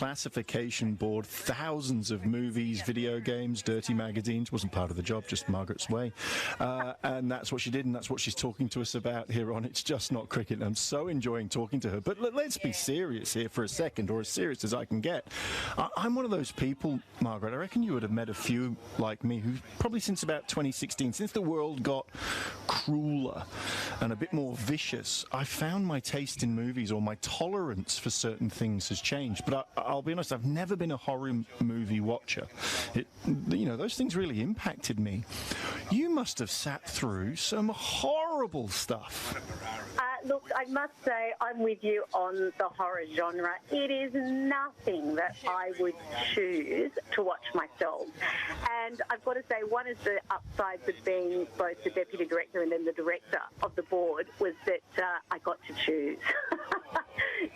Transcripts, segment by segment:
classification board, thousands of movies, video games, dirty magazines. Wasn't part of the job, just Margaret's way. And that's what she did, and that's what she's talking to us about here on It's Just Not Cricket. And I'm so enjoying talking to her. But let's be serious here for a second, or as serious as I can get. I'm one of those people, Margaret, I reckon you would have met a few like me who probably since about 2016, since the world got crueler and a bit more vicious, I found my taste in movies, or my tolerance for certain things has changed. But I'll be honest, I've never been a horror movie watcher. Those things really impacted me. You must have sat through some horrible stuff. Look, I must say I'm with you on the horror genre. It is nothing that I would choose to watch myself. And I've got to say, one of the upsides of being both the deputy director and then the director of the board was that I got to choose.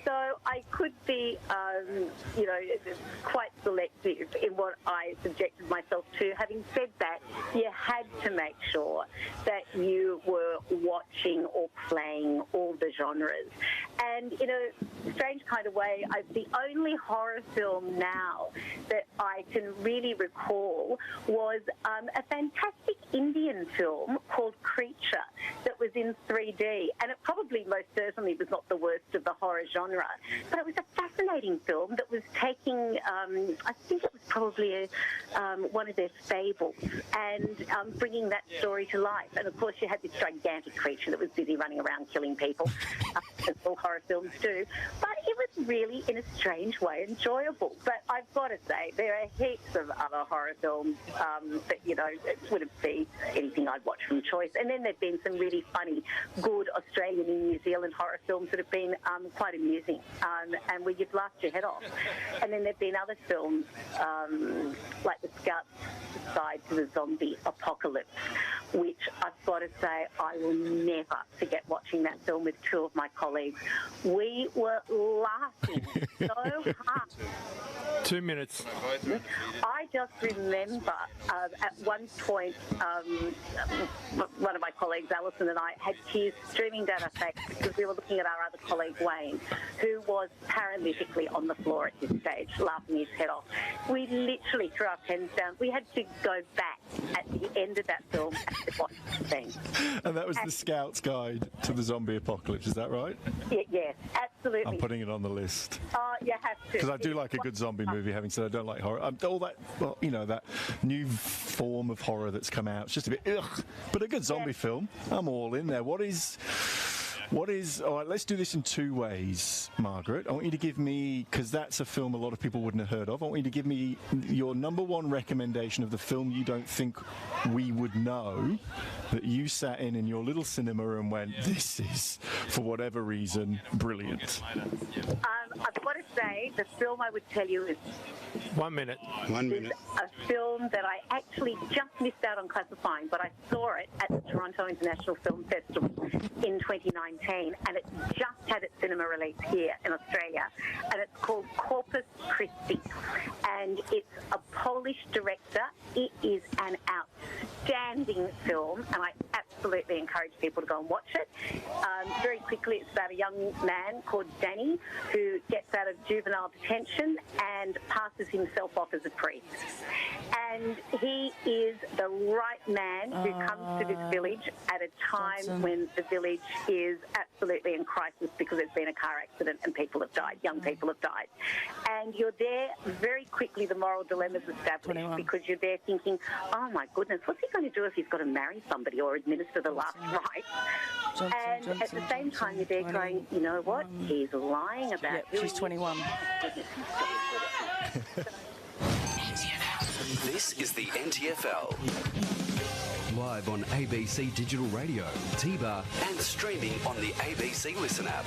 So I could be, quite selective in what I subjected myself to. Having said that, you had to make sure that you were watching or playing all the genres. And in a strange kind of way, the only horror film now that I can really recall was a fantastic Indian film called Creature that was in 3D. And it probably most certainly was not the worst of the horror genre, but it was a fascinating film that was taking, I think it was probably one of their fables, and bringing that story to life. And of course you had this gigantic creature that was busy running around killing people, as all horror films do. But it was really, in a strange way, enjoyable. But I've got to say, there are heaps of other horror films that, it wouldn't be anything I'd watch from choice. And then there've been some really funny, good Australian and New Zealand horror films that have been quite amusing, and where you've laughed your head off. And then there've been other films like The Scouts Side to the Zombie Apocalypse, which I've got to say I will never forget watching that film with two of my colleagues. We were laughing so hard. 2 minutes. I just remember at one point one of my colleagues, Alison, and I had tears streaming down our face because we were looking at our other colleague, Wayne, who was paralytically on the floor at this stage, laughing his head off. We literally threw our pens down. We had to go back at the end of that film and watch the thing. And that was the Scout's Guide to the Zombie Apocalypse, is that right? Yes, absolutely. I'm putting it on the list. You have to. Because I do like a good zombie movie, having said I don't like horror. All that, that new form of horror that's come out, it's just a bit ugh. But a good zombie film, I'm all in there. What is, all right, let's do this in two ways, Margaret. I want you to give me, because that's a film a lot of people wouldn't have heard of, I want you to give me your number one recommendation of the film you don't think we would know, that you sat in your little cinema and went, this is, for whatever reason, brilliant. I've got to say, the film I would tell you is 1 minute. 1 minute. A film that I actually just missed out on classifying, but I saw it at the Toronto International Film Festival in 2019, and it just had its cinema release here in Australia, and it's called Corpus Christi, and it's a Polish director. It is an outstanding film, and I absolutely encourage people to go and watch it. Very quickly, it's about a young man called Danny who gets out of juvenile detention and passes himself off as a priest. And he is the right man who comes to this village at a time when the village is absolutely in crisis because there's been a car accident and people have died, young people have died. And you're there, very quickly the moral dilemma is established because you're there thinking, oh my goodness, what's he going to do if he's got to marry somebody or administer the last rites? And at the same time you're there going, you know what, he's lying about who she's 21. This is the NTFL. Live on ABC Digital Radio, TBAR, and streaming on the ABC Listen app.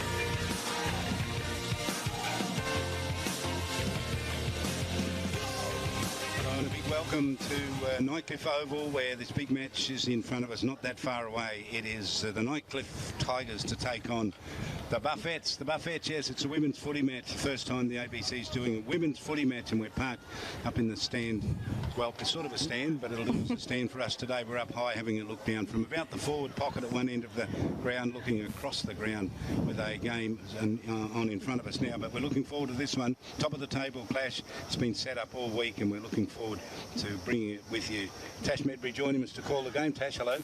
And a big welcome to Nightcliff Oval, where this big match is in front of us, not that far away. It is the Nightcliff Tigers to take on The Buffettes, yes, it's a women's footy match. The first time the ABC's doing a women's footy match, and we're parked up in the stand. Well, it's sort of a stand, but it's a stand for us today. We're up high having a look down from about the forward pocket at one end of the ground, looking across the ground with a game on in front of us now. But we're looking forward to this one. Top of the table clash. It's been set up all week, and we're looking forward to bringing it with you. Tash Medbury joining us to call the game. Tash, hello.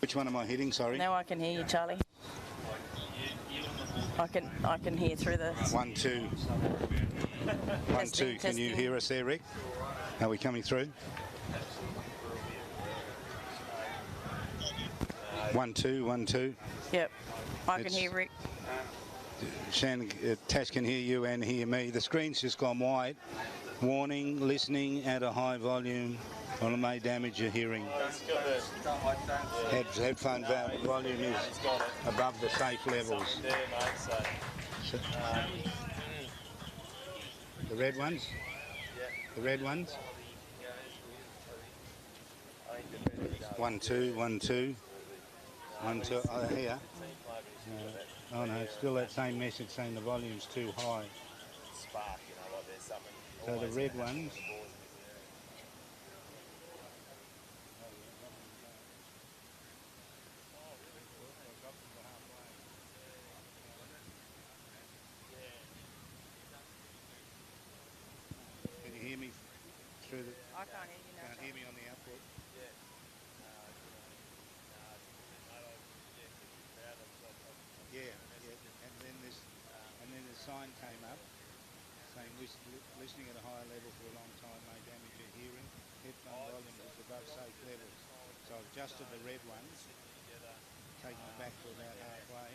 Which one am I hitting? Sorry. Now I can hear you, Charlie. I can hear through the... 1, 2. 1, 2. Can you hear us there, Rick? Are we coming through? 1, 2, 1, 2. Yep. I can hear Rick. Shannon, Tash can hear you and hear me. The screen's just gone white. Warning, listening at a high volume or it may damage your hearing. Headphone volume is above the safe levels. The red ones? The red ones? 1, 2, 1, 2. 1, 2. Oh, here. Oh no, it's still that same message saying the volume's too high. So the red ones. Can you hear me through the... I can't hear you now. Can't hear me on the output? Yeah, and then the sign came up saying listening at a higher level for a long time may damage your hearing. Headphone volume is above safe levels. So I've adjusted the red ones, taking it back to about halfway.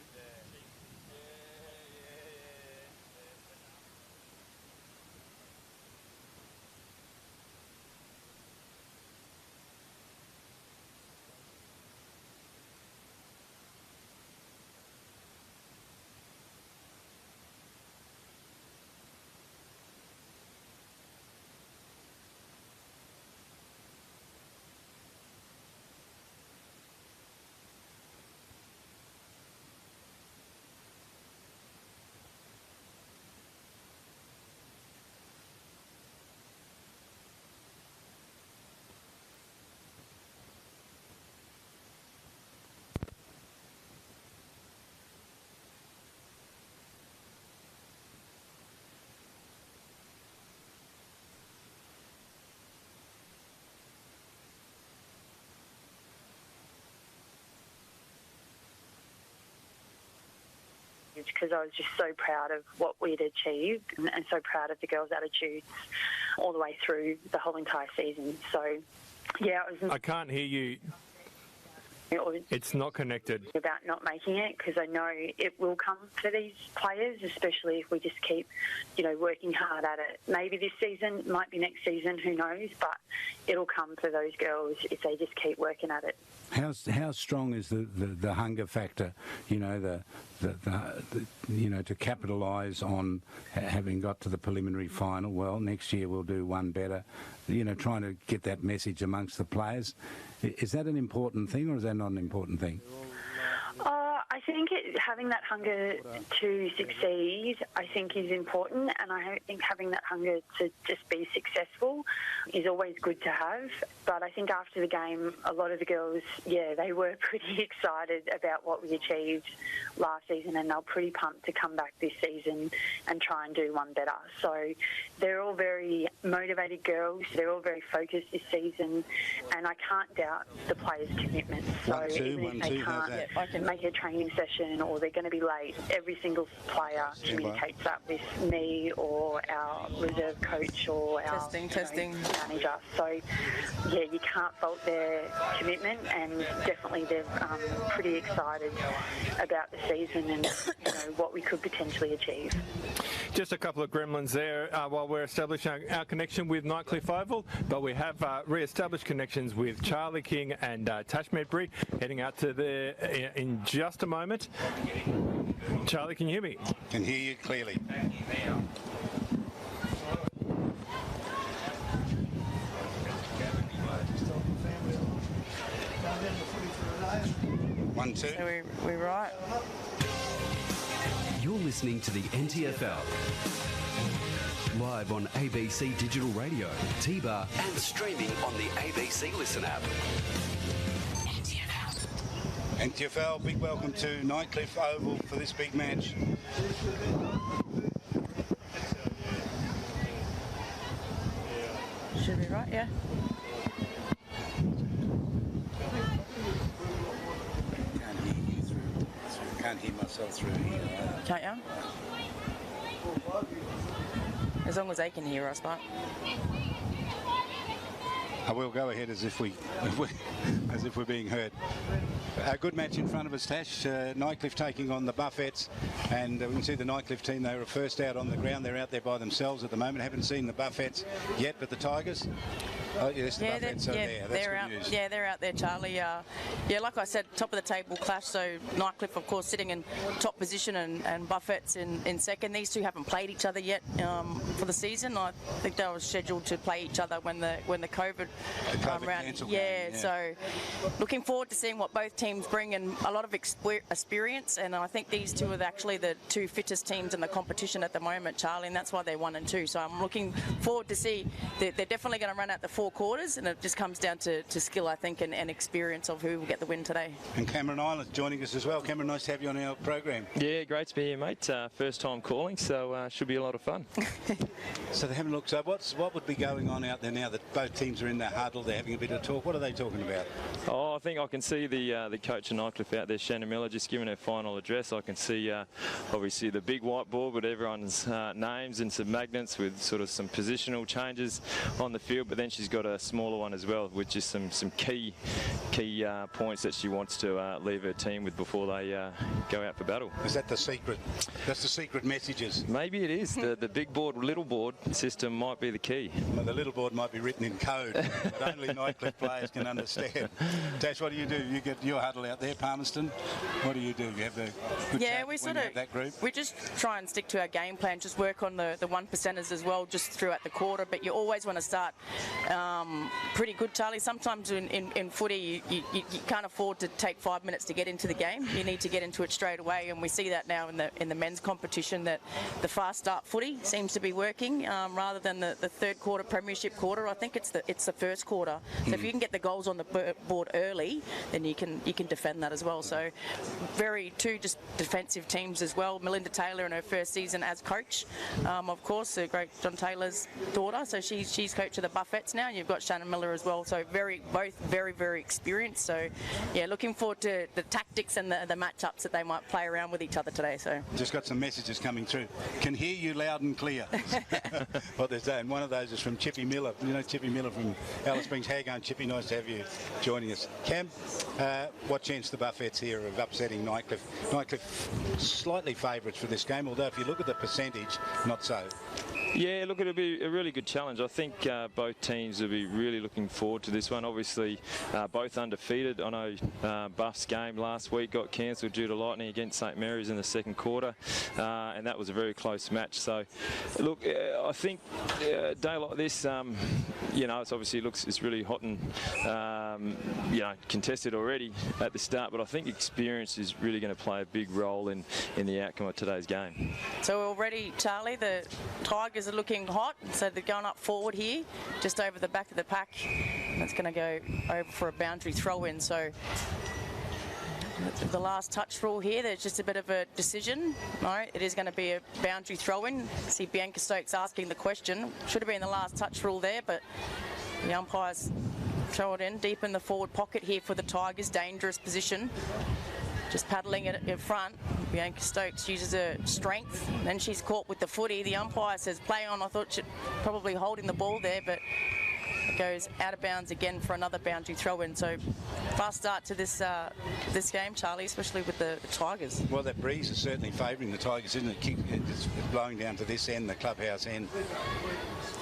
Because I was just so proud of what we'd achieved and so proud of the girls' attitudes all the way through the whole entire season. So, yeah, it was... I can't hear you. It's not connected. About not making it, because I know it will come for these players, especially if we just keep, working hard at it. Maybe this season, might be next season, who knows, but it'll come for those girls if they just keep working at it. How strong is the hunger factor, to capitalise on having got to the preliminary final? Well, next year we'll do one better, trying to get that message amongst the players. Is that an important thing, or is that not an important thing? I think having that hunger to succeed, I think, is important, and I think having that hunger to just be successful is always good to have. But I think after the game, a lot of the girls, they were pretty excited about what we achieved last season, and they're pretty pumped to come back this season and try and do one better. So they're all very motivated girls. They're all very focused this season, and I can't doubt the players' commitment. So even if they can't, I can make a training session or they're going to be late, every single player communicates that with me or our reserve coach or our manager. So, you can't fault their commitment, and definitely they're pretty excited about the season and what we could potentially achieve. Just a couple of gremlins there while we're establishing our connection with Nightcliff Oval, but we have re-established connections with Charlie King and Tash Medbury heading out to there in just a moment. Charlie, can you hear me? Can hear you clearly. 1, 2. Are we right? You're listening to the NTFL. Live on ABC Digital Radio, T-Bar, and streaming on the ABC Listen app. NTFL, big welcome to Nightcliff Oval for this big match. Should be right, yeah. Can't you? As long as they can hear us, but. I will go ahead as if we're being heard. A good match in front of us, Tash. Nightcliff taking on the Buffettes, and we can see the Nightcliff team. They were first out on the ground. They're out there by themselves at the moment. Haven't seen the Buffettes yet, but the Tigers. Oh, yes, the Buffettes are there. That's they're good out. news. Yeah, they're out there, Charlie. Yeah, like I said, top of the table clash. So Nightcliff, of course, sitting in top position, and Buffett's in second. These two haven't played each other yet for the season. I think they were scheduled to play each other when the COVID round. Yeah, so looking forward to seeing what both teams bring, and a lot of experience. And I think these two are actually the two fittest teams in the competition at the moment, Charlie, and that's why they're 1 and 2. So I'm looking forward to see. They're definitely going to run out the 4 quarters, and it just comes down to skill, I think, and experience of who will get the win today. And Cameron Ilett joining us as well. Cameron, nice to have you on our program. Yeah, great to be here, mate. First time calling, so should be a lot of fun. So they haven't looked. So what would be going on out there now that both teams are in their huddle? They're having a bit of talk. What are they talking about? Oh, I think I can see the coach of Nightcliff out there, Shannon Miller, just giving her final address. I can see obviously the big whiteboard with everyone's names and some magnets with sort of some positional changes on the field, but then she's got a smaller one as well with just some key points that she wants to leave her team with before they go out for battle. Is that the secret? That's the secret messages. Maybe it is. The big board, little board system might be the key. Well, the little board might be written in code that only Nightcliff players can understand. Tash, what do? You get your huddle out there, Palmerston. What do? You have the good chat we when sort you of have that group? We just try and stick to our game plan, just work on the 1%ers as well, just throughout the quarter. But you always want to start pretty good, Charlie. Sometimes in footy, you can't afford to take 5 minutes to get into the game. You need to get into it straight away, and we see that now in the men's competition, that the fast start footy seems to be working rather than the third quarter premiership quarter. I think it's the first quarter. So if you can get the goals on the board early, then you can defend that as well. So two just defensive teams as well. Melinda Taylor in her first season as coach, of course, the great John Taylor's daughter. So she's coach of the Buffettes now. You've got Shannon Miller as well. So both very experienced. So yeah, looking forward to the tactics and the matchups that they might play around with each other today. So just got some messages coming through. Can hear you loud and clear. What they're saying. One of those is from Chippy Miller. You know Chippy Miller from Alice Springs. How you going, Chippy? Nice to have you joining us. Cam, what chance the Buffettes here of upsetting Nightcliff? Nightcliff slightly favourites for this game, although if you look at the percentage, not so. Yeah, look, it'll be a really good challenge. I think both teams will be really looking forward to this one. Obviously, both undefeated. I know Buff's game last week got cancelled due to lightning against St Mary's in the second quarter, and that was a very close match. So, look, I think a day like this, it's obviously it's really hot and contested already at the start. But I think experience is really going to play a big role in the outcome of today's game. So already, Charlie, the Tigers are looking hot, so they're going up forward here, just over the back of the pack. That's going to go over for a boundary throw-in. So the last touch rule here, there's just a bit of a decision. No, it is going to be a boundary throw-in. See Bianca Stokes asking the question. Should have been the last touch rule there, but the umpires throw it in deep in the forward pocket here for the Tigers. Dangerous position. Just paddling it in front. Bianca Stokes uses her strength. Then she's caught with the footy. The umpire says play on. I thought she'd probably holding the ball there, but it goes out of bounds again for another boundary throw-in. So fast start to this game, Charlie, especially with the Tigers. Well, that breeze is certainly favouring the Tigers, isn't it? It's blowing down to this end, the clubhouse end.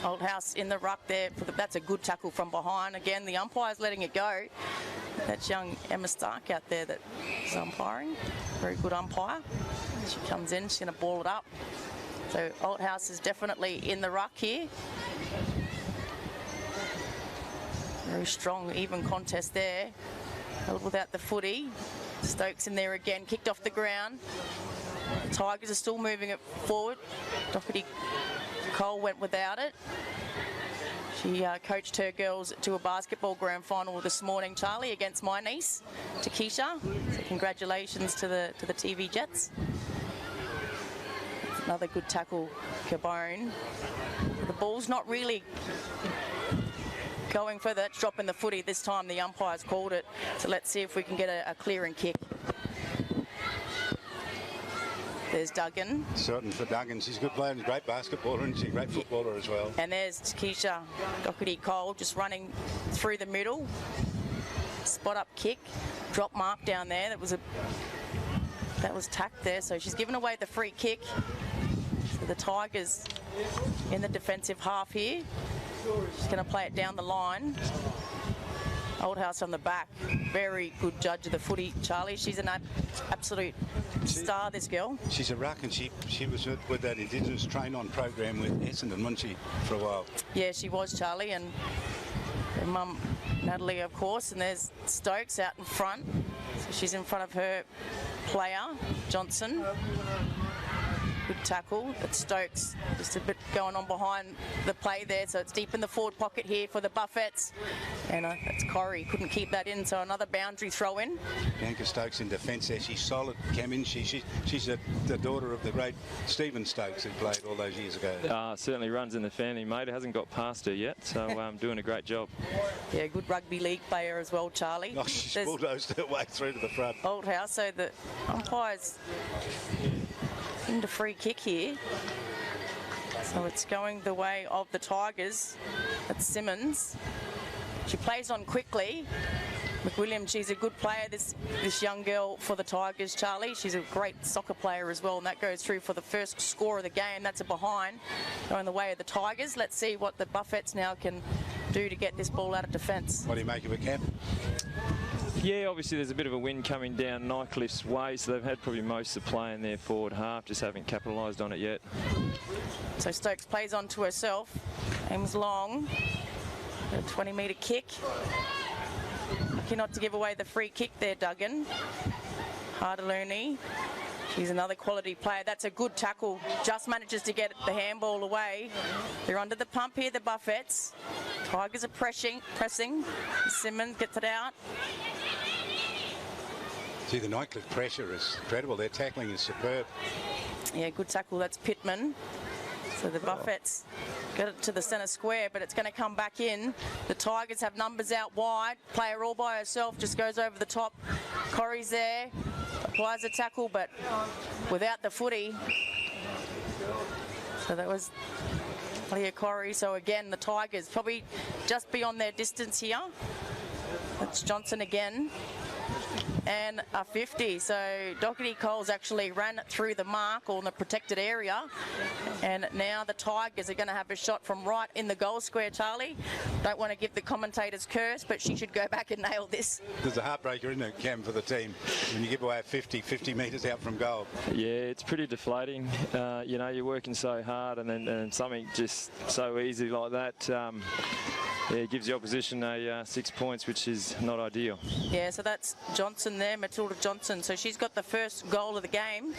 Old House in the ruck there. That's a good tackle from behind. Again, the umpire's letting it go. That's young Emma Stark out there that is umpiring. Very good umpire. She comes in, she's going to ball it up. So Old House is definitely in the ruck here. Very strong, even contest there. Without the footy. Stokes in there again, kicked off the ground. The Tigers are still moving it forward. Doherty Cole went without it. She coached her girls to a basketball grand final this morning, Charlie, against my niece, Takesha. So congratulations to the TV Jets. Another good tackle, Cabone. The ball's not really going further. It's dropping the footy. This time the umpires called it. So let's see if we can get a clearing kick. There's Duggan. Certain for Duggan. She's a good player and a great basketballer, and she's a great footballer as well. And there's Keisha Doherty-Cole just running through the middle. Spot up kick. Drop mark down there. That was tacked there. So she's given away the free kick. So the Tigers in the defensive half here. She's going to play it down the line. Oldhouse on the back. Very good judge of the footy, Charlie. She's an absolute star, this girl. She's a ruck, and she was with that Indigenous train-on program with Essendon, wasn't she, for a while? Yeah, she was, Charlie, and her mum, Natalie, of course. And there's Stokes out in front. So she's in front of her player, Johnson. Good tackle, but Stokes just a bit going on behind the play there, so it's deep in the forward pocket here for the Buffets, and that's Corrie, couldn't keep that in, so another boundary throw in. Bianca Stokes in defence there, she's solid, Cameron. She's the daughter of the great Stephen Stokes who played all those years ago. Certainly runs in the family, mate. It hasn't got past her yet, so doing a great job. Yeah, good rugby league player as well, Charlie. Oh, she's bulldozed her way through to the front. Oldhouse, so the umpires into free kick here. So it's going the way of the Tigers. That's Simmons. She plays on quickly. McWilliam, she's a good player, this young girl for the Tigers, Charlie. She's a great soccer player as well, and that goes through for the first score of the game. That's a behind going the way of the Tigers. Let's see what the Buffets now can do to get this ball out of defence. What do you make of it, Cam? Yeah, obviously there's a bit of a wind coming down Nightcliff's way, so they've had probably most of the play in their forward half, just haven't capitalised on it yet. So Stokes plays on to herself, aims long, a 20-metre kick. Lucky not to give away the free kick there, Duggan. Hardaloony, she's another quality player. That's a good tackle, just manages to get the handball away. They're under the pump here, the Buffets. Tigers are pressing. Simmons gets it out. See, the Nightcliff pressure is incredible. Their tackling is superb. Yeah, good tackle. That's Pittman. So the Buffets get it to the centre square, but it's going to come back in. The Tigers have numbers out wide. Player all by herself just goes over the top. Corrie's there. Applies a tackle, but without the footy. So that was Leah Corrie. So again, the Tigers probably just beyond their distance here. That's Johnson again. And a 50. So Doherty-Cole's actually ran through the mark or in the protected area. And now the Tigers are going to have a shot from right in the goal square, Charlie. Don't want to give the commentators curse, but she should go back and nail this. There's a heartbreaker, isn't it, Cam, for the team, when you give away a 50 metres out from goal. Yeah, it's pretty deflating. You know, you're working so hard, and then something just so easy like that, yeah, it gives the opposition 6 points, which is not ideal. Yeah, so that's Johnson there, Matilda Johnson. So she's got the first goal of the game.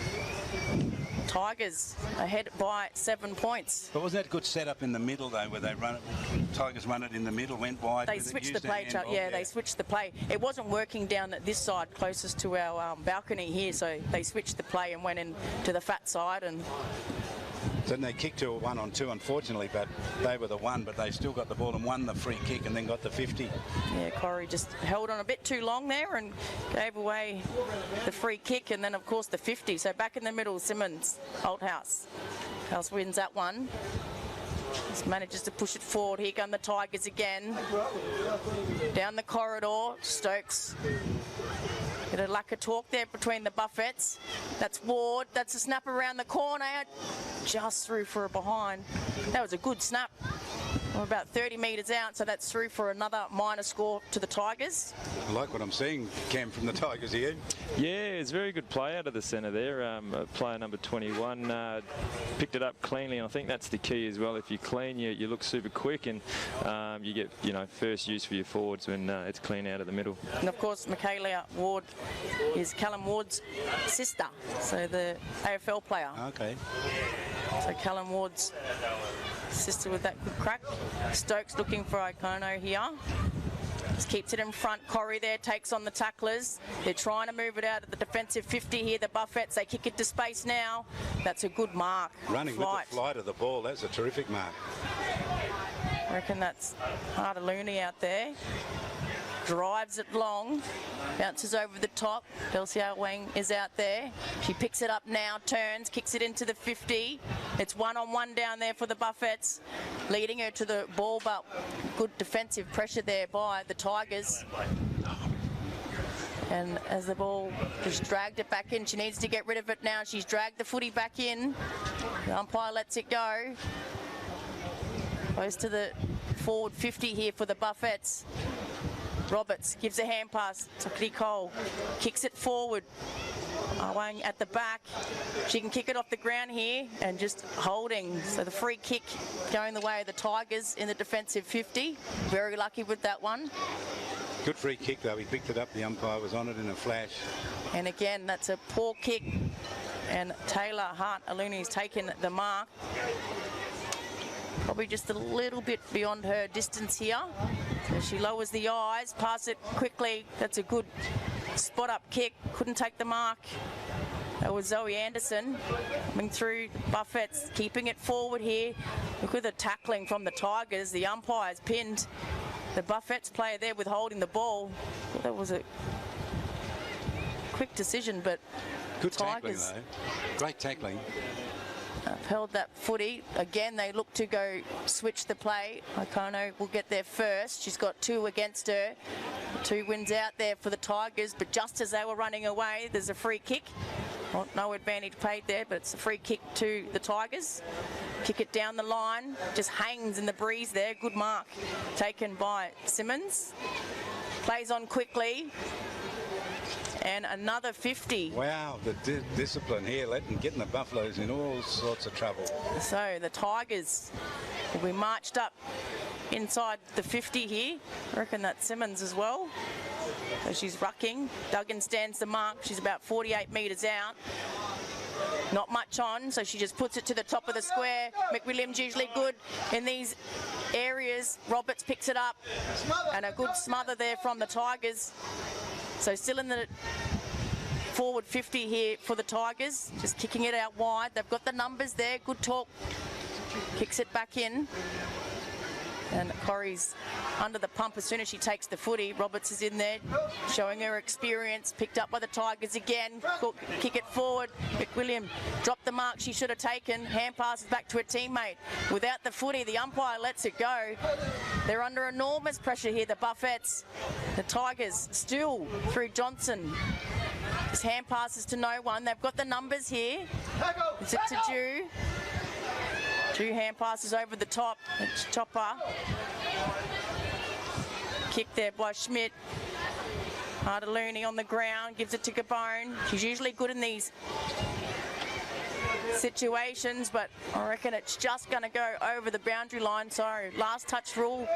Tigers ahead by 7 points. But wasn't that a good setup in the middle, though, where they run it? Tigers run it in the middle, went wide. They switched the play, yeah, they switched the play. It wasn't working down at this side, closest to our balcony here, so they switched the play and went in to the fat side. And then they kicked to a 1-on-2, unfortunately, but they were the one, but they still got the ball and won the free kick and then got the 50. Yeah, Corrie just held on a bit too long there and gave away the free kick, and then, of course, the 50. So back in the middle, Simmons, Oldhouse. House wins that one. Just manages to push it forward. Here come the Tigers again. Down the corridor, Stokes. Bit of lack of talk there between the Buffets. That's Ward. That's a snap around the corner. Just through for a behind. That was a good snap. We're about 30 metres out, so that's through for another minor score to the Tigers. I like what I'm seeing, Cam, from the Tigers here. Yeah, it's very good play out of the centre there. Player number 21 picked it up cleanly, and I think that's the key as well. If you're clean, you look super quick, and you get first use for your forwards when it's clean out of the middle. And of course, Michaela Ward is Callum Ward's sister, so the AFL player. Okay. So Callum Ward's sister with that good crack. Stokes looking for Icono here. Just keeps it in front. Corrie there takes on the tacklers. They're trying to move it out of the defensive 50 here. The Buffets, they kick it to space now. That's a good mark. Running with the flight of the ball. That's a terrific mark. I reckon that's Hardaloony out there. drives it long, bounces over the top. Delcia Wang is out there. She picks it up now, turns, kicks it into the 50. It's one-on-one down there for the Buffets, leading her to the ball, but good defensive pressure there by the Tigers. And as the ball just dragged it back in, she needs to get rid of it now. She's dragged the footy back in. The umpire lets it go. Close to the forward 50 here for the Buffets. Roberts gives a hand pass to Kitty Cole. Kicks it forward. Wang at the back. She can kick it off the ground here and just holding. So the free kick going the way of the Tigers in the defensive 50. Very lucky with that one. Good free kick though. He picked it up. The umpire was on it in a flash. And again, that's a poor kick. And Taylor Hart-Aluni's taken the mark. Probably just a little bit beyond her distance here. So she lowers the eyes, pass it quickly. That's a good spot-up kick. Couldn't take the mark. That was Zoe Anderson coming through Buffets, keeping it forward here. Look at the tackling from the Tigers. The umpire's pinned the Buffets player there with holding the ball. That was a quick decision, but good Tigers tackling though. Great tackling. Upheld that footy. Again, they look to go switch the play. Okono will get there first. She's got 2 against her. 2 wins out there for the Tigers, but just as they were running away, there's a free kick. Well, no advantage paid there, but it's a free kick to the Tigers. Kick it down the line. Just hangs in the breeze there. Good mark taken by Simmons. Plays on quickly. And another 50. Wow, the discipline here, getting the Buffaloes in all sorts of trouble. So the Tigers will be marched up inside the 50 here. I reckon that's Simmons as well. So she's rucking. Duggan stands the mark. She's about 48 metres out. Not much on, so she just puts it to the top of the square. McWilliams usually good in these areas. Roberts picks it up. And a good smother there from the Tigers. So still in the forward 50 here for the Tigers. Just kicking it out wide. They've got the numbers there. Good talk. Kicks it back in. And Corrie's under the pump as soon as she takes the footy. Roberts is in there, showing her experience. Picked up by the Tigers again. Kick it forward. McWilliam dropped the mark she should have taken. Hand passes back to a teammate. Without the footy, the umpire lets it go. They're under enormous pressure here, the Buffets. The Tigers still through Johnson. His hand passes to no one. They've got the numbers here. Is it to Jew? 2 hand passes over the top. It's Chopper. Kick there by Schmidt. Hart-Aluni on the ground. Gives it to Gabone. She's usually good in these situations, but I reckon it's just going to go over the boundary line. So last touch rule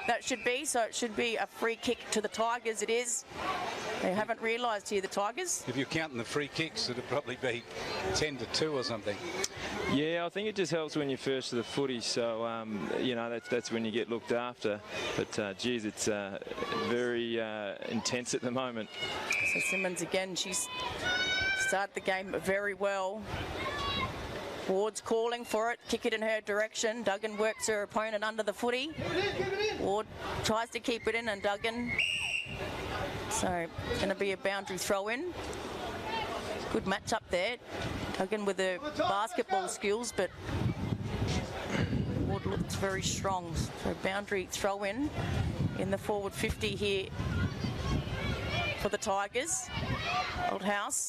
that should be. So it should be a free kick to the Tigers. It is. They haven't realised here, the Tigers. If you're counting the free kicks, it'd probably be 10-2 or something. Yeah, I think it just helps when you're first to the footy, so you know that's when you get looked after. But geez, it's very intense at the moment. So Simmons again, she's started the game very well. Ward's calling for it, kick it in her direction. Duggan works her opponent under the footy. Ward tries to keep it in, and Duggan. So it's going to be a boundary throw in. Good match up there. Duggan with the basketball skills, but Ward looks very strong. So boundary throw in the forward 50 here for the Tigers. Oldhouse.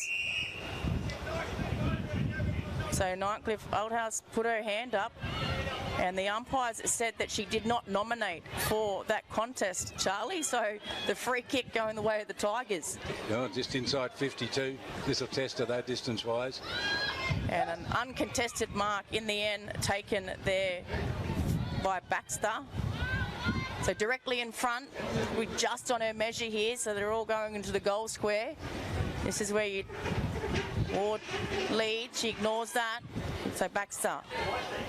So Nightcliff, Oldhouse put her hand up, and the umpires said that she did not nominate for that contest, Charlie. So the free kick going the way of the Tigers. Oh, just inside 52. This will test her though, distance-wise. And an uncontested mark in the end taken there by Baxter. So directly in front, we're just on her measure here, so they're all going into the goal square. This is where you Ward lead, she ignores that. So Baxter,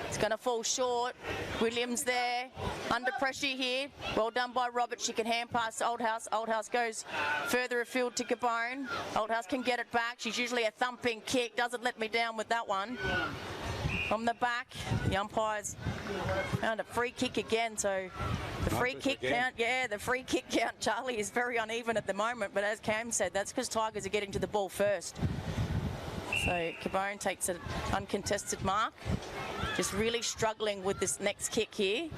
it's going to fall short. Williams there, under pressure here. Well done by Robert. She can hand pass Oldhouse. Oldhouse goes further afield to Gabone. Oldhouse can get it back. She's usually a thumping kick. Doesn't let me down with that one. from the back. The umpires found a free kick again, so the free kick count, the free kick count, Charlie, is very uneven at the moment, but as Cam said, that's because Tigers are getting to the ball first. So Cabone takes an uncontested mark. Just really struggling with this next kick here.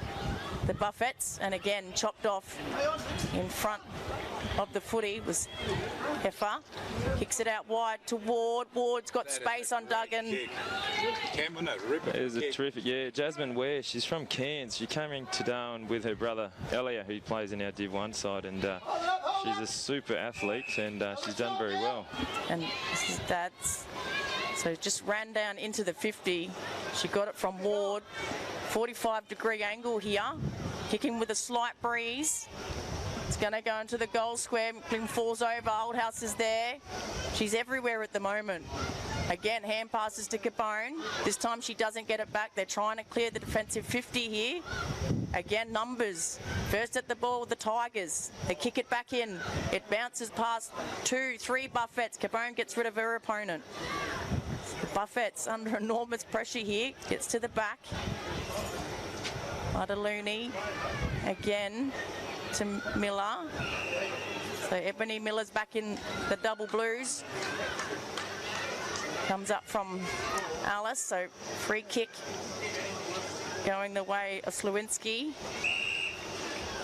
The Buffets, and again chopped off in front of the footy was Heffer. Kicks it out wide to Ward. Ward's got space on Duggan. Cameron, ripper. It was a terrific, Jasmine Ware, she's from Cairns. She came into Darwin with her brother Elia, who plays in our Div 1 side, and she's a super athlete, and she's done very well. And this is Dad's. So just ran down into the 50. She got it from Ward. 45-degree angle here. Kicking with a slight breeze. It's going to go into the goal square. McLean falls over. Oldhouse is there. She's everywhere at the moment. Again, hand passes to Capone. This time she doesn't get it back. They're trying to clear the defensive 50 here. Again, numbers. First at the ball, the Tigers. They kick it back in. It bounces past 2-3 Buffets. Capone gets rid of her opponent. The Buffets under enormous pressure here. Gets to the back. Adaluni again to Miller. So Ebony Miller's back in the double blues. Comes up from Alice, so free kick going the way of Slewinski.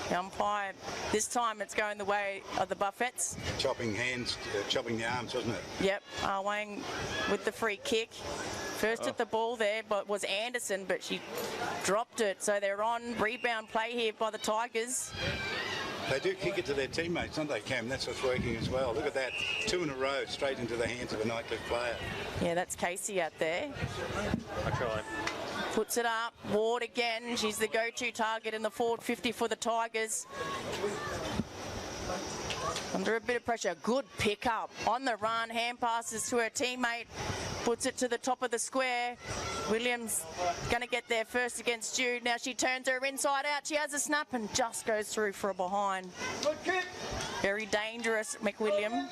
The umpire, this time it's going the way of the Buffets. Chopping hands, chopping the arms, wasn't it? Yep, Wang with the free kick. First at the ball there, but was Anderson, but she dropped it. So they're on rebound play here by the Tigers. They do kick it to their teammates, don't they, Cam? That's what's working as well. Look at that. 2 in a row, straight into the hands of a Nightcliff player. Yeah, that's Casey out there. I tried. Puts it up. Ward again. She's the go-to target in the forward 50 for the Tigers. Under a bit of pressure. Good pick-up. On the run. Hand passes to her teammate. Puts it to the top of the square. Williams going to get there first against Jude. Now she turns her inside out. She has a snap and just goes through for a behind. Good kick. Very dangerous, McWilliam.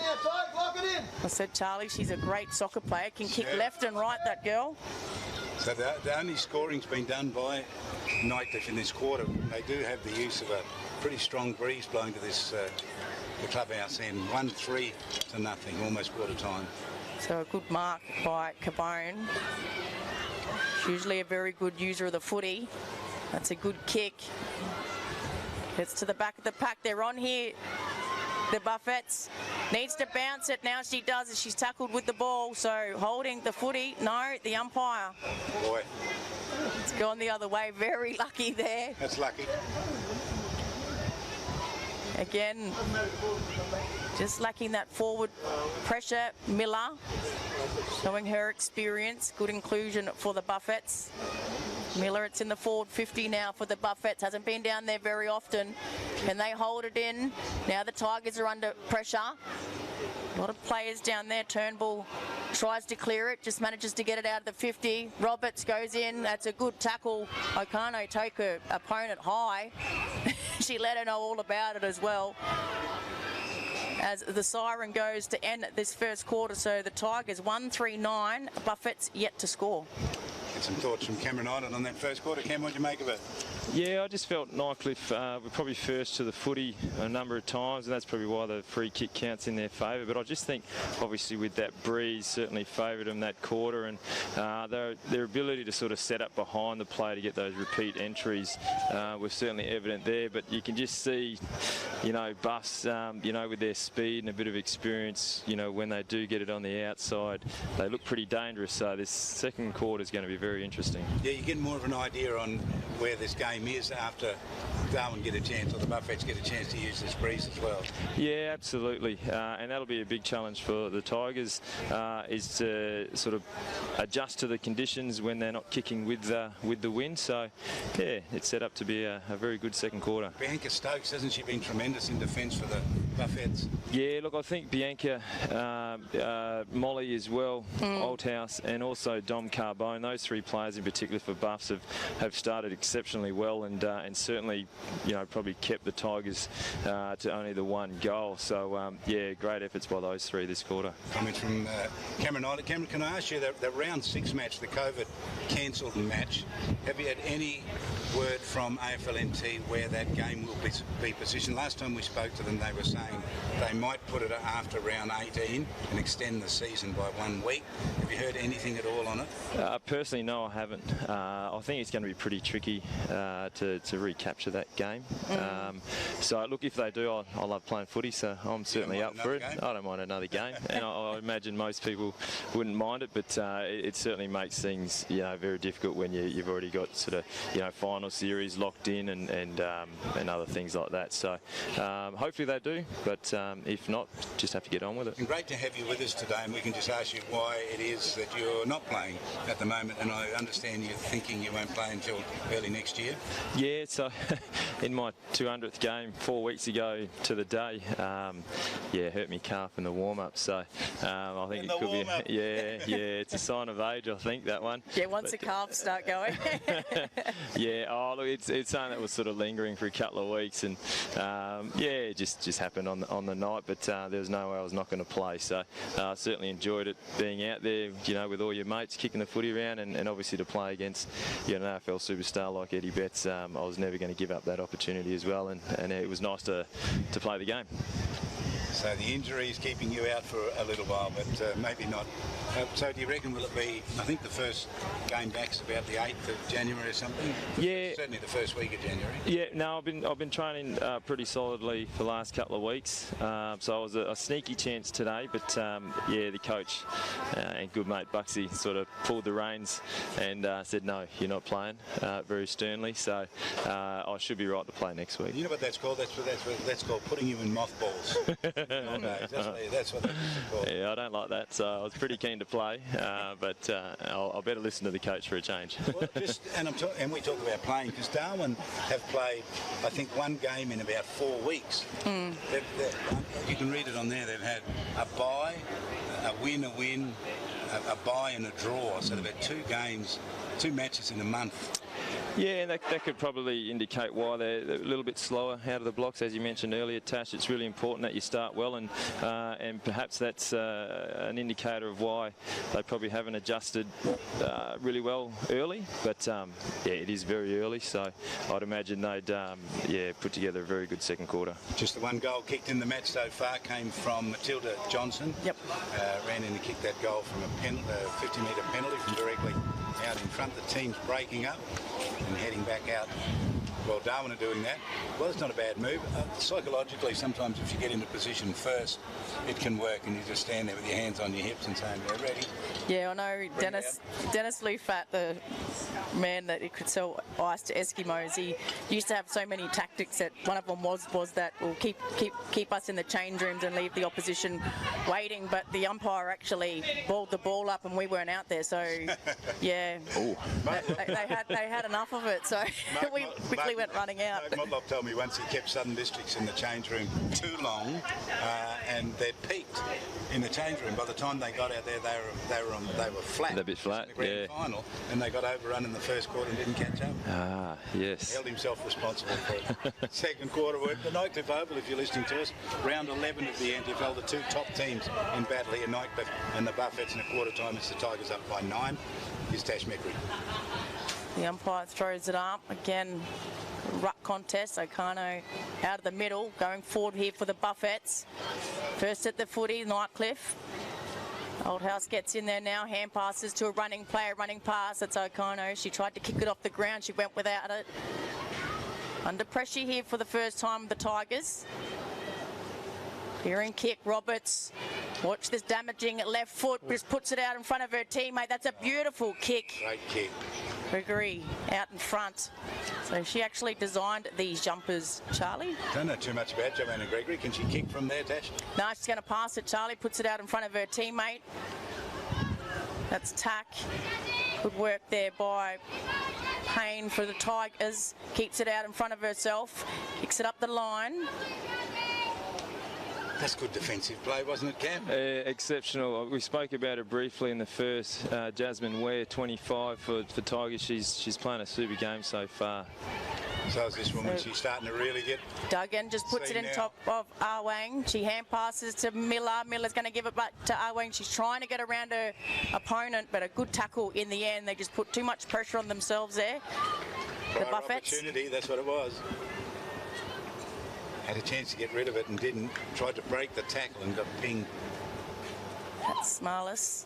Lock it in. I said, Charlie, she's a great soccer player. Can kick left and right, that girl. So the only scoring's been done by Nightcliff in this quarter. They do have the use of a pretty strong breeze blowing to this the clubhouse end. 1-3 to nothing, almost quarter time. So a good mark by Cabone. Usually a very good user of the footy. That's a good kick. Gets to the back of the pack. They're on here. The Buffets needs to bounce it. Now she does as she's tackled with the ball. So holding the footy. No, the umpire. Boy. It's gone the other way. Very lucky there. That's lucky. Again, just lacking that forward pressure. Miller showing her experience. Good inclusion for the Buffets. Miller, it's in the forward 50 now for the Buffets. Hasn't been down there very often. Can they hold it in? Now the Tigers are under pressure. A lot of players down there. Turnbull tries to clear it, just manages to get it out of the 50. Roberts goes in. That's a good tackle. Okano take her opponent high. She let her know all about it as well. As the siren goes to end this first quarter. So the Tigers 1-3-9. Buffets yet to score. Get some thoughts from Cameron Ilett on that first quarter. Cam, what do you make of it? Yeah, I just felt Nightcliff were probably first to the footy a number of times, and that's probably why the free kick counts in their favour. But I just think, obviously, with that breeze, certainly favoured them that quarter, and their ability to sort of set up behind the play to get those repeat entries was certainly evident there. But you can just see, Bus, with their speed and a bit of experience, when they do get it on the outside, they look pretty dangerous. So this second quarter is going to be very interesting. Yeah, you get more of an idea on where this game is after Darwin get a chance, or the Buffets get a chance to use this breeze as well. Yeah, absolutely, and that'll be a big challenge for the Tigers, is to sort of adjust to the conditions when they're not kicking with the wind. So, yeah, it's set up to be a very good second quarter. Bianca Stokes, hasn't she been tremendous in defence for the Buffets? Yeah, look, I think Bianca, Molly as well, Oldhouse, and also Dom Carbone, those three players in particular for Buffs have started exceptionally well and certainly, probably kept the Tigers to only the one goal. So, yeah, great efforts by those three this quarter. Comments from Cameron Ilett. Cameron, can I ask you, the round 6 match, the COVID cancelled match, have you had any word from AFLNT where that game will be positioned? Last time we spoke to them, they were saying they might put it after round 18 and extend the season by 1 week. Have you heard anything at all on it? Personally, no, I haven't. I think it's going to be pretty tricky to recapture that game. So, look, if they do, I love playing footy, so I'm certainly up for it. Game? I don't mind another game, and I imagine most people wouldn't mind it, but it certainly makes things, very difficult when you've already got sort of, final series locked in and other things like that. So, hopefully they do, but if not, just have to get on with it. And great to have you with us today, and we can just ask you why it is that you're not playing at the moment, and I understand you're thinking you won't play until early next year. Yeah, so in my 200th game 4 weeks ago to the day, hurt me calf in the warm-up, so I think it could be, it's a sign of age, I think, that one. Yeah, once the calves start going. Yeah, look, it's something that was sort of lingering for a couple of weeks, and it just happened on the night, but there was no way I was not going to play, so I certainly enjoyed it, being out there, with all your mates, kicking the footy around, and obviously to play against an AFL superstar like Eddie Betts, I was never going to give up that opportunity as well, and it was nice to play the game. So the injury is keeping you out for a little while, but maybe not. So do you reckon will it be, I think the first game back's about the 8th of January or something? Yeah. Certainly the first week of January. Yeah, no, I've been training pretty solidly for the last couple of weeks. So I was a sneaky chance today, but the coach and good mate Buxy sort of pulled the reins and said, no, you're not playing, very sternly. So I should be right to play next week. You know what that's called? That's called putting you in mothballs. That's what that's called. Yeah, I don't like that, so I was pretty keen to play, but I'll better listen to the coach for a change. Well, and we talk about playing, because Darwin have played, I think, one game in about 4 weeks. You can read it on there. They've had a bye, a win, a bye and a draw. So they've had 2 games, 2 matches in a month. Yeah, and that could probably indicate why they're a little bit slower out of the blocks. As you mentioned earlier, Tash, it's really important that you start well, and perhaps that's an indicator of why they probably haven't adjusted really well early. But it is very early, so I'd imagine they'd put together a very good second quarter. Just the one goal kicked in the match so far came from Matilda Johnson. Yep. Ran in and kicked that goal from a 50-metre penalty from directly out in front. The team's breaking up and heading back out. Well, Darwin are doing that. Well, it's not a bad move. Psychologically, sometimes if you get into position first, it can work, and you just stand there with your hands on your hips and saying, "We're ready." Yeah, I know Dennis Lufat, the man that could sell ice to Eskimos. He used to have so many tactics that one of them was that will keep us in the change rooms and leave the opposition waiting. But the umpire actually balled the ball up, and we weren't out there. So yeah, they had enough of it. So we quickly went running out. Motlop told me once he kept Southern Districts in the change room too long, and they peaked in the change room. By the time they got out there, they were flat. They're a bit flat, in the grand final, and they got overrun in the first quarter and didn't catch up. Ah, yes. Held himself responsible for it. Second quarter work. The Nightcliff Oval, if you're listening to us, round 11 of the NTFL, the 2 top teams in battle here, Nightcliff and the Buffets. In a quarter time, it's the Tigers up by 9. Here's Tash Meckery. The umpire throws it up again. Ruck contest. Okano out of the middle, going forward here for the Buffets. First at the footy, Nightcliff. Oldhouse gets in there now, hand passes to a running player, running pass. That's Okano. She tried to kick it off the ground. She went without it. Under pressure here for the first time, the Tigers. Peering kick, Roberts. Watch this damaging at left foot, just puts it out in front of her teammate. That's a beautiful kick. Great kick. Gregory out in front. So she actually designed these jumpers, Charlie. Don't know too much about Joanna Gregory. Can she kick from there, Tash? No, she's going to pass it. Charlie puts it out in front of her teammate. That's tack. Good work there by Payne for the Tigers. Keeps it out in front of herself. Kicks it up the line. That's good defensive play, wasn't it, Cam? Exceptional. We spoke about her briefly in the first. Jasmine Ware, 25 for Tigers. She's playing a super game so far. So is this woman. She's starting to really get... Duggan just puts it in top of Awang. She hand passes to Miller. Miller's going to give it back to Awang. She's trying to get around her opponent, but a good tackle in the end. They just put too much pressure on themselves there. The Buffets. Opportunity, that's what it was. Had a chance to get rid of it and didn't. Tried to break the tackle and got pinged. That's Smarless.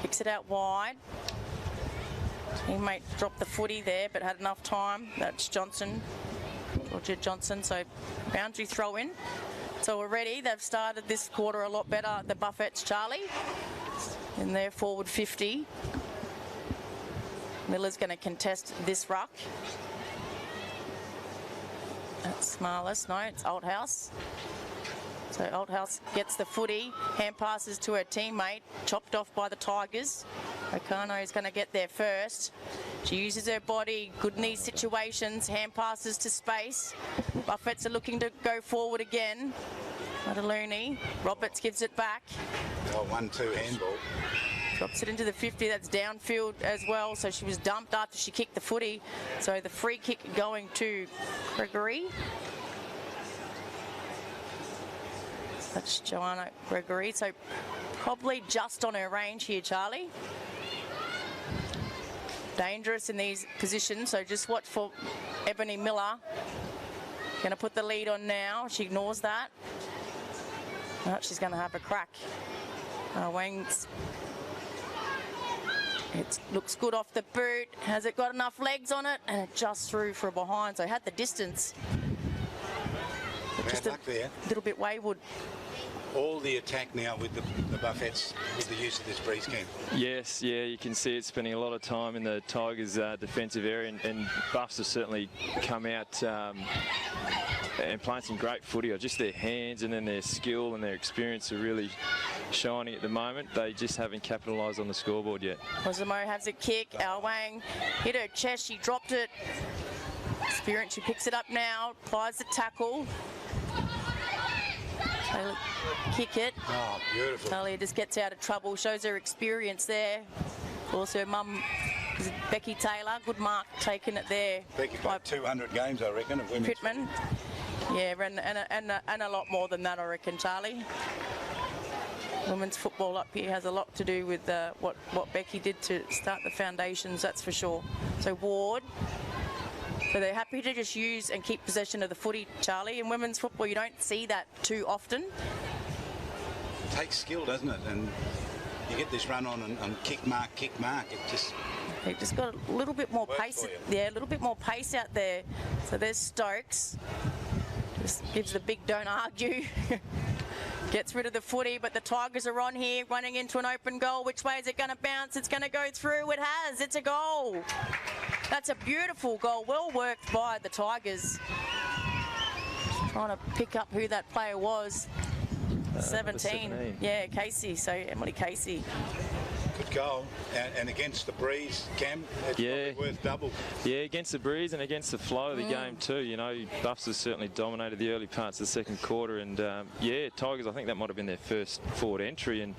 Kicks it out wide. Teammate dropped the footy there, but had enough time. That's Johnson, Georgia Johnson. So boundary throw in. So already they've started this quarter a lot better. The Buffets, Charlie, in their forward 50. Miller's going to contest this ruck. That's Smarless. No, it's Althouse. So Althouse gets the footy, hand passes to her teammate, chopped off by the Tigers. Okano is going to get there first. She uses her body, good in these situations, hand passes to space. Buffets are looking to go forward again. Madaluni, Roberts gives it back. Oh, 1-2 handball. Drops it into the 50, that's downfield as well. So she was dumped after she kicked the footy. So the free kick going to Gregory. That's Joanna Gregory. So probably just on her range here, Charlie. Dangerous in these positions, so just watch for Ebony Miller. Going to put the lead on now. She ignores that. Oh, she's going to have a crack. Wang's. It looks good off the boot. Has it got enough legs on it? And it just threw for a behind, so it had the distance. Bad luck there. A little bit wayward. All the attack now with the Buffets with the use of this breeze game. Yes, yeah, you can see it spending a lot of time in the Tigers' defensive area, and Buffs have certainly come out and playing some great footy. Just their hands and then their skill and their experience are really shining at the moment. They just haven't capitalised on the scoreboard yet. Wazamo has a kick. Wang hit her chest. She dropped it. Experience. She picks it up now. Applies the tackle. Taylor kick it. Oh, beautiful. Talia just gets out of trouble. Shows her experience there. Of course, her mum is Becky Taylor. Good mark taking it there. Becky played 200 games, I reckon, of women's. Pittman. Yeah, and a lot more than that, I reckon, Charlie. Women's football up here has a lot to do with what Becky did to start the foundations, that's for sure. So Ward. So they're happy to just use and keep possession of the footy, Charlie. In women's football, you don't see that too often. It takes skill, doesn't it? And you get this run on and kick mark. It just... They've just got a little bit more pace. Yeah, a little bit more pace out there. So there's Stokes. Just gives the big don't argue. Gets rid of the footy, but the Tigers are on here, running into an open goal. Which way is it going to bounce? It's going to go through. It has. It's a goal. That's a beautiful goal. Well worked by the Tigers. Trying to pick up who that player was. 17. Yeah, Casey. So Emily Casey. Good goal. And against the breeze, Cam, it's probably worth double. Yeah, against the breeze and against the flow of the game too. You know, Buffs has certainly dominated the early parts of the second quarter, and yeah, Tigers, I think that might have been their first forward entry, and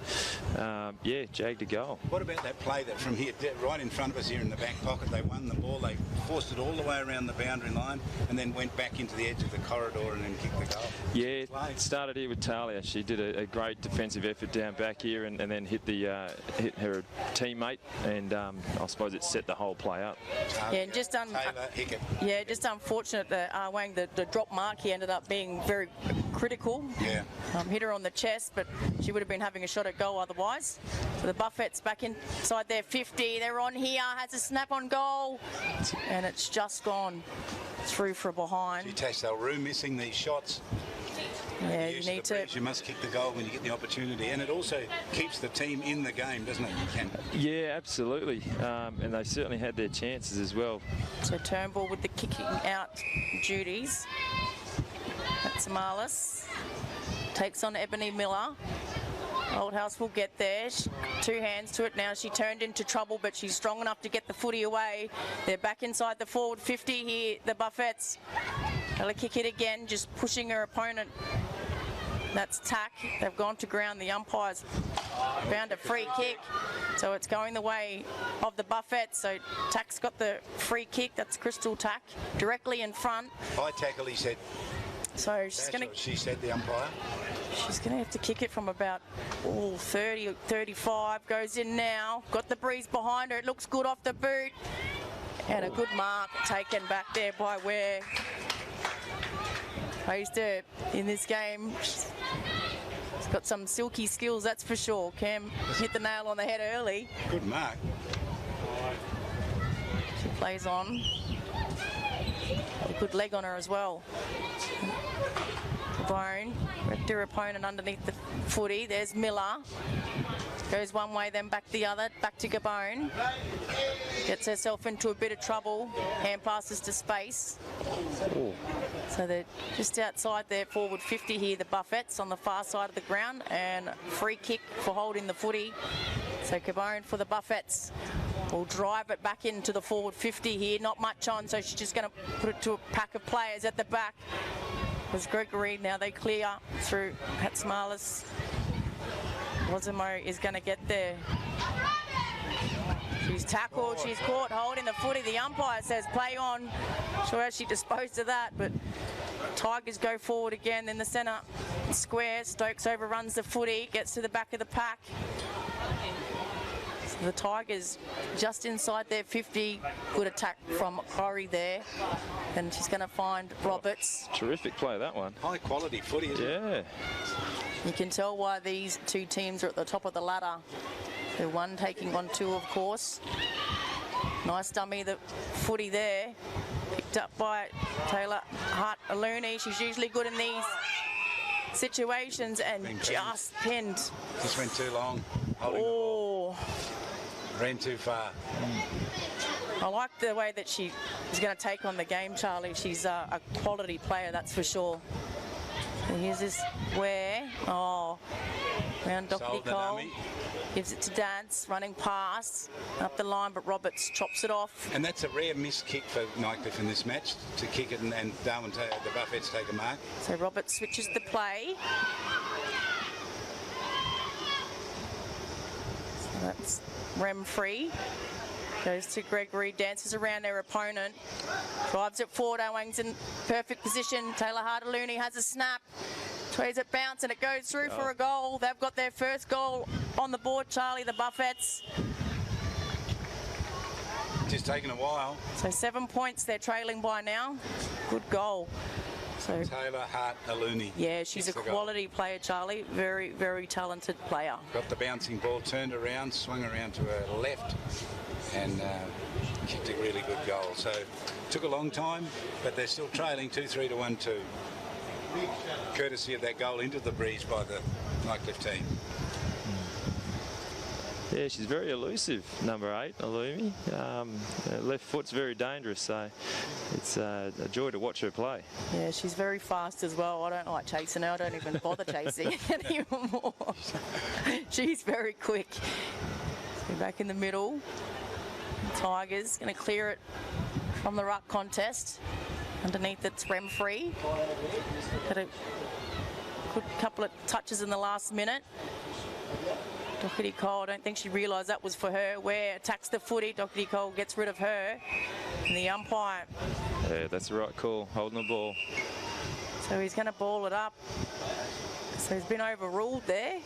yeah, jagged a goal. What about that play that from here, right in front of us here in the back pocket, they won the ball, they forced it all the way around the boundary line and then went back into the edge of the corridor and then kicked the goal? Yeah, it started here with Talia. She did a great defensive effort down back here and then hit her teammate, and I suppose it set the whole play up. Yeah, and just just unfortunate that Wang, the drop mark, he ended up being very critical. Yeah. Hit her on the chest, but she would have been having a shot at goal otherwise. So the Buffets back inside their 50. They're on here, has a snap on goal, and it's just gone through for a behind. Gee, Tash, they were missing these shots. Yeah, you need to. You must kick the goal when you get the opportunity, and it also keeps the team in the game, doesn't it? You can. Yeah, absolutely, and they certainly had their chances as well. So Turnbull with the kicking out duties. That's Marlis. Takes on Ebony Miller. Oldhouse will get there. Two hands to it now. She turned into trouble, but she's strong enough to get the footy away. They're back inside the forward 50 here, the Buffets. They'll kick it again, just pushing her opponent. That's tack. They've gone to ground. The umpires found a free kick. So it's going the way of the Buffett. So tack's got the free kick. That's Crystal Tack directly in front. High tackle, he said. So she's going to... She said, the umpire. She's going to have to kick it from about 30, 35. Goes in now. Got the breeze behind her. It looks good off the boot. And a good mark taken back there by Ware. Praised her in this game. She's got some silky skills, that's for sure. Cam hit the nail on the head early. Good mark. She plays on. A good leg on her as well. Bone, wrecked her opponent underneath the footy. There's Miller. Goes one way, then back the other. Back to Gabone. Gets herself into a bit of trouble. Hand passes to space. Ooh. So they're just outside their forward 50 here, the Buffets, on the far side of the ground. And free kick for holding the footy. So Gabone for the Buffets. Will drive it back into the forward 50 here. Not much on, so she's just going to put it to a pack of players at the back. There's Gregory, now they clear through Hatzmalis. Wazimo is going to get there. She's tackled, she's caught, holding the footy. The umpire says play on. Sure how she disposed of that, but Tigers go forward again in the centre square. Stokes overruns the footy, gets to the back of the pack. So the Tigers just inside their 50. Good attack from Corey there. And she's going to find Roberts. Terrific play, that one. High quality footy, isn't it? Yeah. You can tell why these two teams are at the top of the ladder. The one taking on two, of course. Nice dummy, the footy there. Picked up by Taylor Hart-Aluni. She's usually good in these situations and just pinned. Just went too long. Holding the ball. Ran too far. I like the way that she is going to take on the game, Charlie. She's a quality player, that's for sure. And here's this Ware. Oh, round Doherty Cole. Gives it to Dance, running past, up the line, but Roberts chops it off. And that's a rare missed kick for Nightcliff in this match, to kick it and Darwin, the Buffets take a mark. So Roberts switches the play. So that's rem free. Goes to Gregory, dances around their opponent, drives it forward. Owen's in perfect position. Taylor Hart-Aluni has a snap, tries it bounce, and it goes through for a goal. They've got their first goal on the board, Charlie, the Buffets. Just taking a while. So 7 points they're trailing by now. Good goal. So Taylor Hart-Aluni. Yeah, she's a quality player, Charlie. Very, very talented player. Got the bouncing ball, turned around, swung around to her left, and kicked a really good goal. So took a long time, but they're still trailing 2-3 to 1-2. Courtesy of that goal into the breeze by the Nightcliff team. Yeah, she's very elusive, number 8, Alumi. Left foot's very dangerous, so it's a joy to watch her play. Yeah, she's very fast as well. I don't like chasing her. I don't even bother chasing anymore. She's very quick. So back in the middle. Tigers going to clear it from the ruck contest. Underneath it's rem free. Had a good couple of touches in the last minute. Doherty Cole, I don't think she realised that was for her. Ware attacks the footy. Doherty Cole gets rid of her. And the umpire. Yeah, that's the right call, holding the ball. So he's going to ball it up. So he's been overruled there.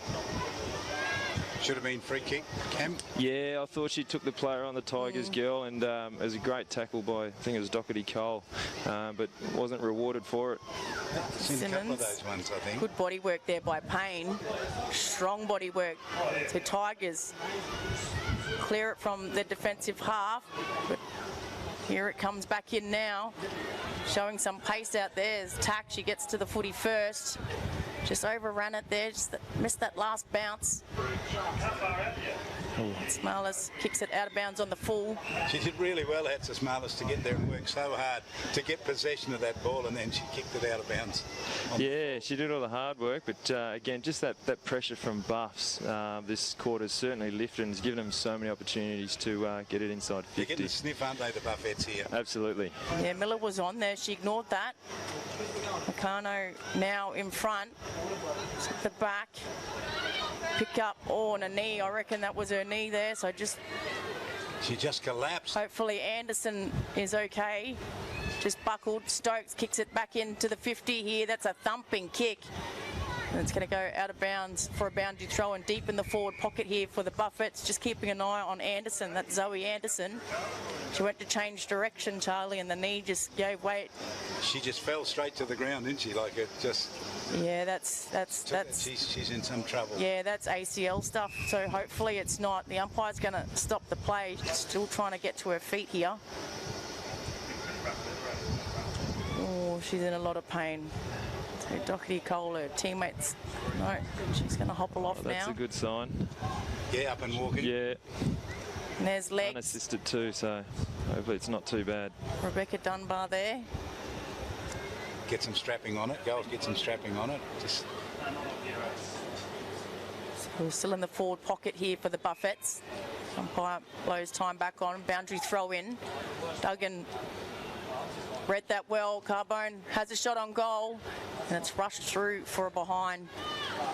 Should have been free kick, Cam. Yeah, I thought she took the player on the Tigers girl, and it was a great tackle by, I think it was Doherty Cole, but wasn't rewarded for it. Seen a couple of those ones, I think. Good body work there by Payne. Strong body work. So Tigers clear it from the defensive half, but here it comes back in now. Showing some pace out there. As Tack, she gets to the footy first. Just overran it there, just missed that last bounce. Smarless kicks it out of bounds on the full. She did really well, Smarless, to get there and work so hard to get possession of that ball, and then she kicked it out of bounds. Yeah, she did all the hard work, but again, just that pressure from Buffs this quarter's certainly lifted and has given them so many opportunities to get it inside 50. They're getting the sniff, aren't they, the Buffets here? Absolutely. Yeah, Miller was on there. She ignored that. Meccano now in front. at the back. Pick up, and a knee. I reckon that was her knee there. So She just collapsed. hopefully Anderson is okay. Just buckled. Stokes kicks it back into the 50 here. That's a thumping kick. And it's going to go out of bounds for a boundary throw and deep in the forward pocket here for the Buffets. Just keeping an eye on Anderson. That's Zoe Anderson. She went to change direction, Charlie, and the knee just gave way. She just fell straight to the ground, didn't she? Like it just... Yeah, that's she's in some trouble. Yeah, that's ACL stuff. So hopefully it's not. The umpire's going to stop the play. Still trying to get to her feet here. Oh, she's in a lot of pain. So Doherty Cole, her teammates, no, she's going to hobble off now. That's a good sign. Yeah, up and walking. Yeah. And there's legs. Unassisted too, so hopefully it's not too bad. Rebecca Dunbar there. Get some strapping on it. Girls, get some strapping on it. Just... So we're still in the forward pocket here for the Buffets. Umpire blows time back on. Boundary throw in. Duggan read that well. Carbone has a shot on goal, and it's rushed through for a behind.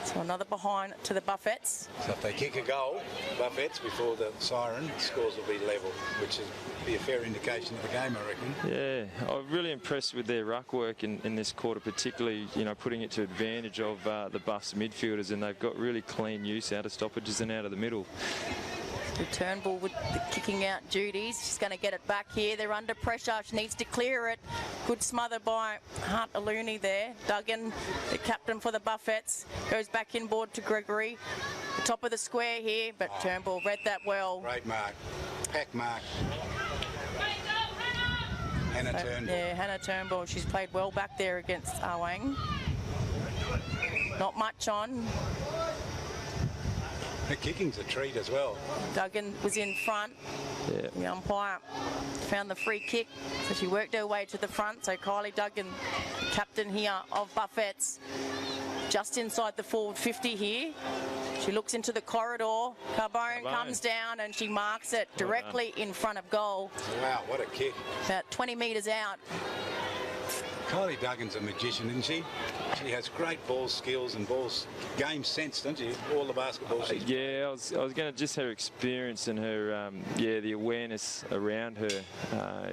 So another behind to the Buffets. So if they kick a goal, Buffets, before the siren, scores will be level, which is be a fair indication of the game, I reckon. Yeah, I'm really impressed with their ruck work in this quarter, particularly, you know, putting it to advantage of the Buffs midfielders, and they've got really clean use out of stoppages and out of the middle. The Turnbull with the kicking out duties. She's going to get it back here. They're under pressure. She needs to clear it. Good smother by Hart Aluni there. Duggan, the captain for the Buffets, goes back inboard to Gregory. The top of the square here, but Turnbull read that well. Great mark. Pack mark. Hannah Turnbull. Yeah, Hannah Turnbull. She's played well back there against Awang. Not much on. The kicking's a treat as well. Duggan was in front. Yeah. The umpire found the free kick, so she worked her way to the front. So Kylie Duggan, captain here of Buffets, just inside the forward 50 here. She looks into the corridor. Carbone comes down and she marks it directly in front of goal. Wow, what a kick. About 20 metres out. Kylie Duggan's a magician, isn't she? She has great ball skills and game sense, doesn't she? All the basketball she's yeah, I was going to just her experience and her, the awareness around her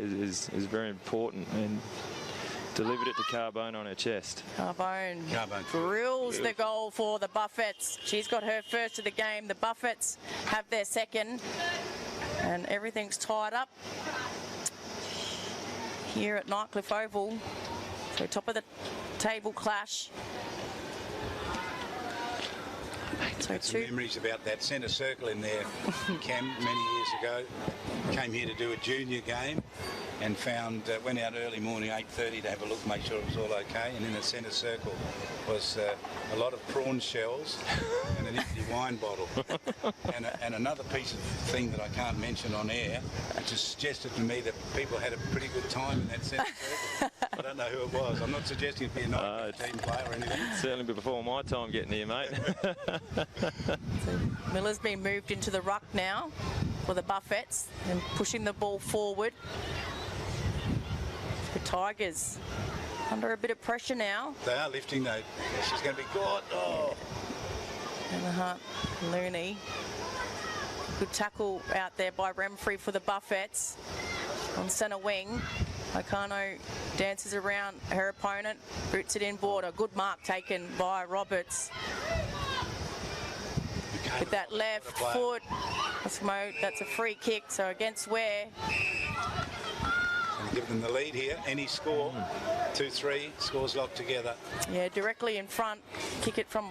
is very important, and delivered it to Carbone on her chest. Carbone drills the goal for the Buffets. She's got her first of the game. The Buffets have their second, and everything's tied up here at Nightcliff Oval. So top of the table clash. So some memories about that centre circle in there. Cam, many years ago, came here to do a junior game and went out early morning, 8:30, to have a look, make sure it was all okay. And in the centre circle was a lot of prawn shells and an empty wine bottle. And another piece of thing that I can't mention on air, which has suggested to me that people had a pretty good time in that centre circle. I don't know who it was. I'm not suggesting it'd be a nice team player or anything. Certainly before my time getting here, mate. So Miller's been moved into the ruck now for the Buffets and pushing the ball forward. The Tigers under a bit of pressure now. They are lifting though. She's going to be caught. Oh. And the Hart Looney. Good tackle out there by Remfrey for the Buffets on centre wing. Okano dances around her opponent, roots it inboard. A good mark taken by Roberts. With that left foot, that's a free kick. So against Ware. And give them the lead here. Any score, 2-3, scores locked together. Yeah, directly in front. Kick it from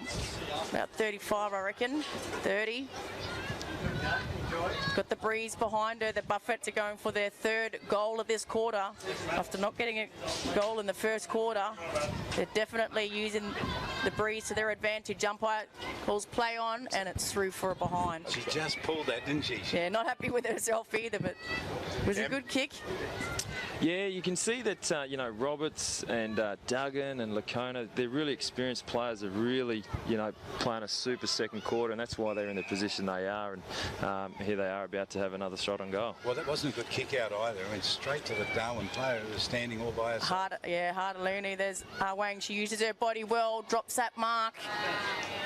about 35, I reckon. 30. Got the breeze behind her. The Buffets are going for their third goal of this quarter. After not getting a goal in the first quarter, they're definitely using the breeze to their advantage. Umpire calls play on, and it's through for a behind. She just pulled that, didn't she? Yeah, not happy with herself either, but it was a good kick. Yeah, you can see that, you know, Roberts and Duggan and Lacona, they're really experienced players. They're really, you know, playing a super second quarter, and that's why they're in the position they are. And here they are about to have another shot on goal. Well, that wasn't a good kick out either. I mean, straight to the Darwin player who was standing all by herself. Harder Looney. There's Wang. She uses her body well, drops that mark.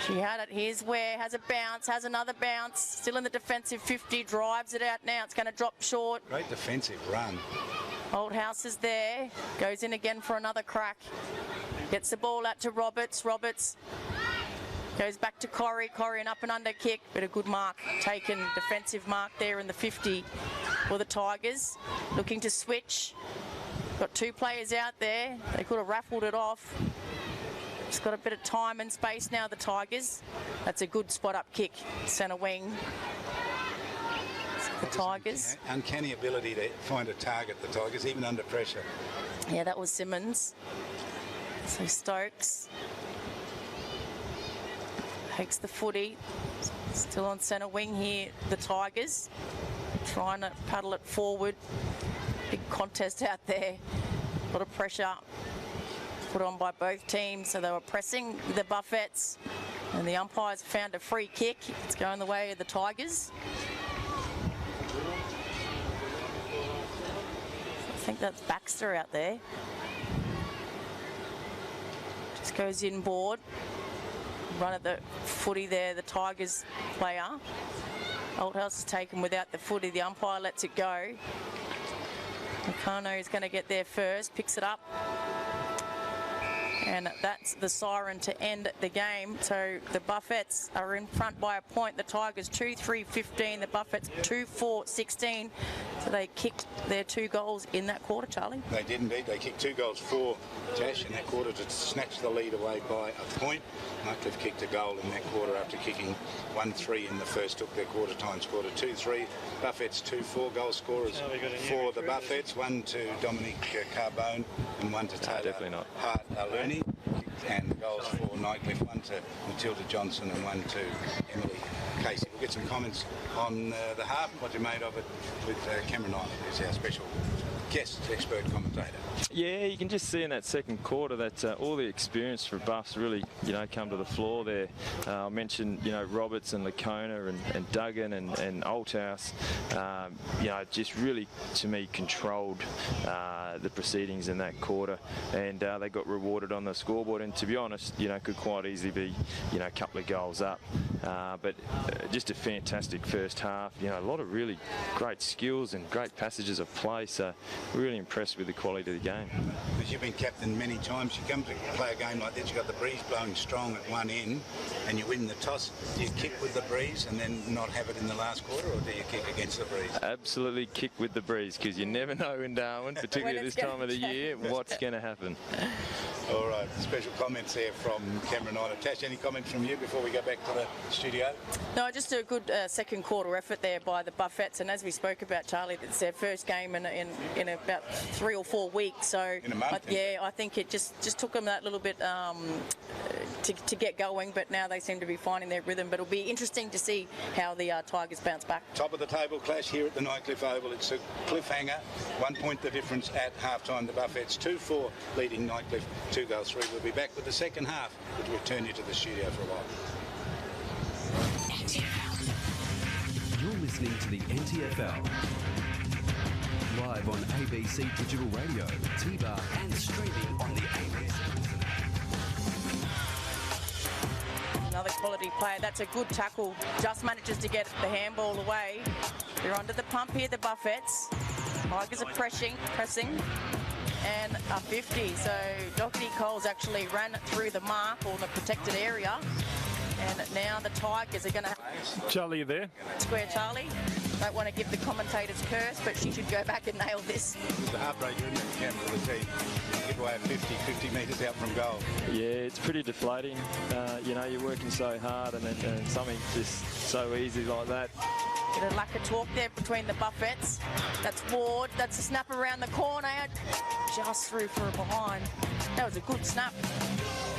She had it. Here's Ware, has a bounce, has another bounce. Still in the defensive 50, drives it out now. It's going to drop short. Great defensive run. Old House is there. Goes in again for another crack. Gets the ball out to Roberts. Roberts goes back to Corrie. Corrie, an up and under kick, but a good mark taken. Defensive mark there in the 50 for the Tigers. Looking to switch. Got two players out there. They could have raffled it off. Just got a bit of time and space now, the Tigers. That's a good spot up kick, centre wing. The Tigers. Uncanny ability to find a target, the Tigers, even under pressure. Yeah, that was Simmons. So Stokes takes the footy. Still on centre wing here, the Tigers. Trying to paddle it forward. Big contest out there. A lot of pressure put on by both teams, so they were pressing the Buffets, and the umpires found a free kick. It's going the way of the Tigers. I think that's Baxter out there. Just goes inboard. Run at the footy there, the Tigers player. Oldhouse is taken without the footy. The umpire lets it go. Nakano is going to get there first, picks it up. And that's the siren to end the game. So the Buffets are in front by a point. The Tigers 2-3-15. The Buffets 2-4-16. So they kicked their 2 goals in that quarter, Charlie. They did indeed. They kicked 2 goals for Tash in that quarter to snatch the lead away by a point. Nightcliff kicked a goal in that quarter after kicking 1-3 in the first. Took their quarter time score to 2-3. Buffets 2-4 goal scorers for the Buffets. 1 to Dominique Carbone and 1 to Taylor Hart Looney. And goals for Nightcliff, 1 to Matilda Johnson and 1 to Emily Casey. We'll get some comments on the half and what you made of it with Cameron Ilett, who's our special guest expert commentator. Yeah, you can just see in that second quarter that all the experience for Buffs really, you know, come to the floor there. I mentioned, you know, Roberts and Lacona and Duggan and Althouse, you know, just really, to me, controlled the proceedings in that quarter, and they got rewarded on the scoreboard, and to be honest, you know, could quite easily be, you know, a couple of goals up, but just a fantastic first half, you know, a lot of really great skills and great passages of play, so really impressed with the quality of the game. Because you've been captain many times, you come to play a game like this, you've got the breeze blowing strong at one end and you win the toss. Do you kick with the breeze and then not have it in the last quarter, or do you kick against the breeze? Absolutely kick with the breeze, because you never know in Darwin, particularly at this time of the year, what's going to happen. All right, special comments there from Cameron Ilett. Tash, any comments from you before we go back to the studio? No, just a good second quarter effort there by the Buffets, and as we spoke about, Charlie, it's their first game in about 3 or 4 weeks. So in a month, yeah, I think it just took them that little bit to get going, but now they seem to be finding their rhythm. But it'll be interesting to see how the Tigers bounce back. Top of the table clash here at the Nightcliff Oval. It's a cliffhanger. 1 point the difference at half-time. The Buffets 2-4 leading Nightcliff 2 goals 3. We'll be back with the second half, which will turn you to the studio for a while. You're listening to the NTFL. Live on ABC Digital Radio, T-Bar, and streaming on the ABC. Another quality player. That's a good tackle. Just manages to get the handball away. They're under the pump here, the Buffets. Tigers are pressing. And a 50. So Doherty Coles actually ran it through the mark or the protected area. And now the Tigers are going to have... Charlie, you there? Square Charlie. Don't want to give the commentators curse, but she should go back and nail this. It's a heartbreaker, isn't it, Cam, for the team? Give away 50 metres out from goal. Yeah, it's pretty deflating. You know, you're working so hard and then something just so easy like that. Bit of lack of talk there between the Buffets. That's Ward. That's a snap around the corner. Just through for a behind. That was a good snap.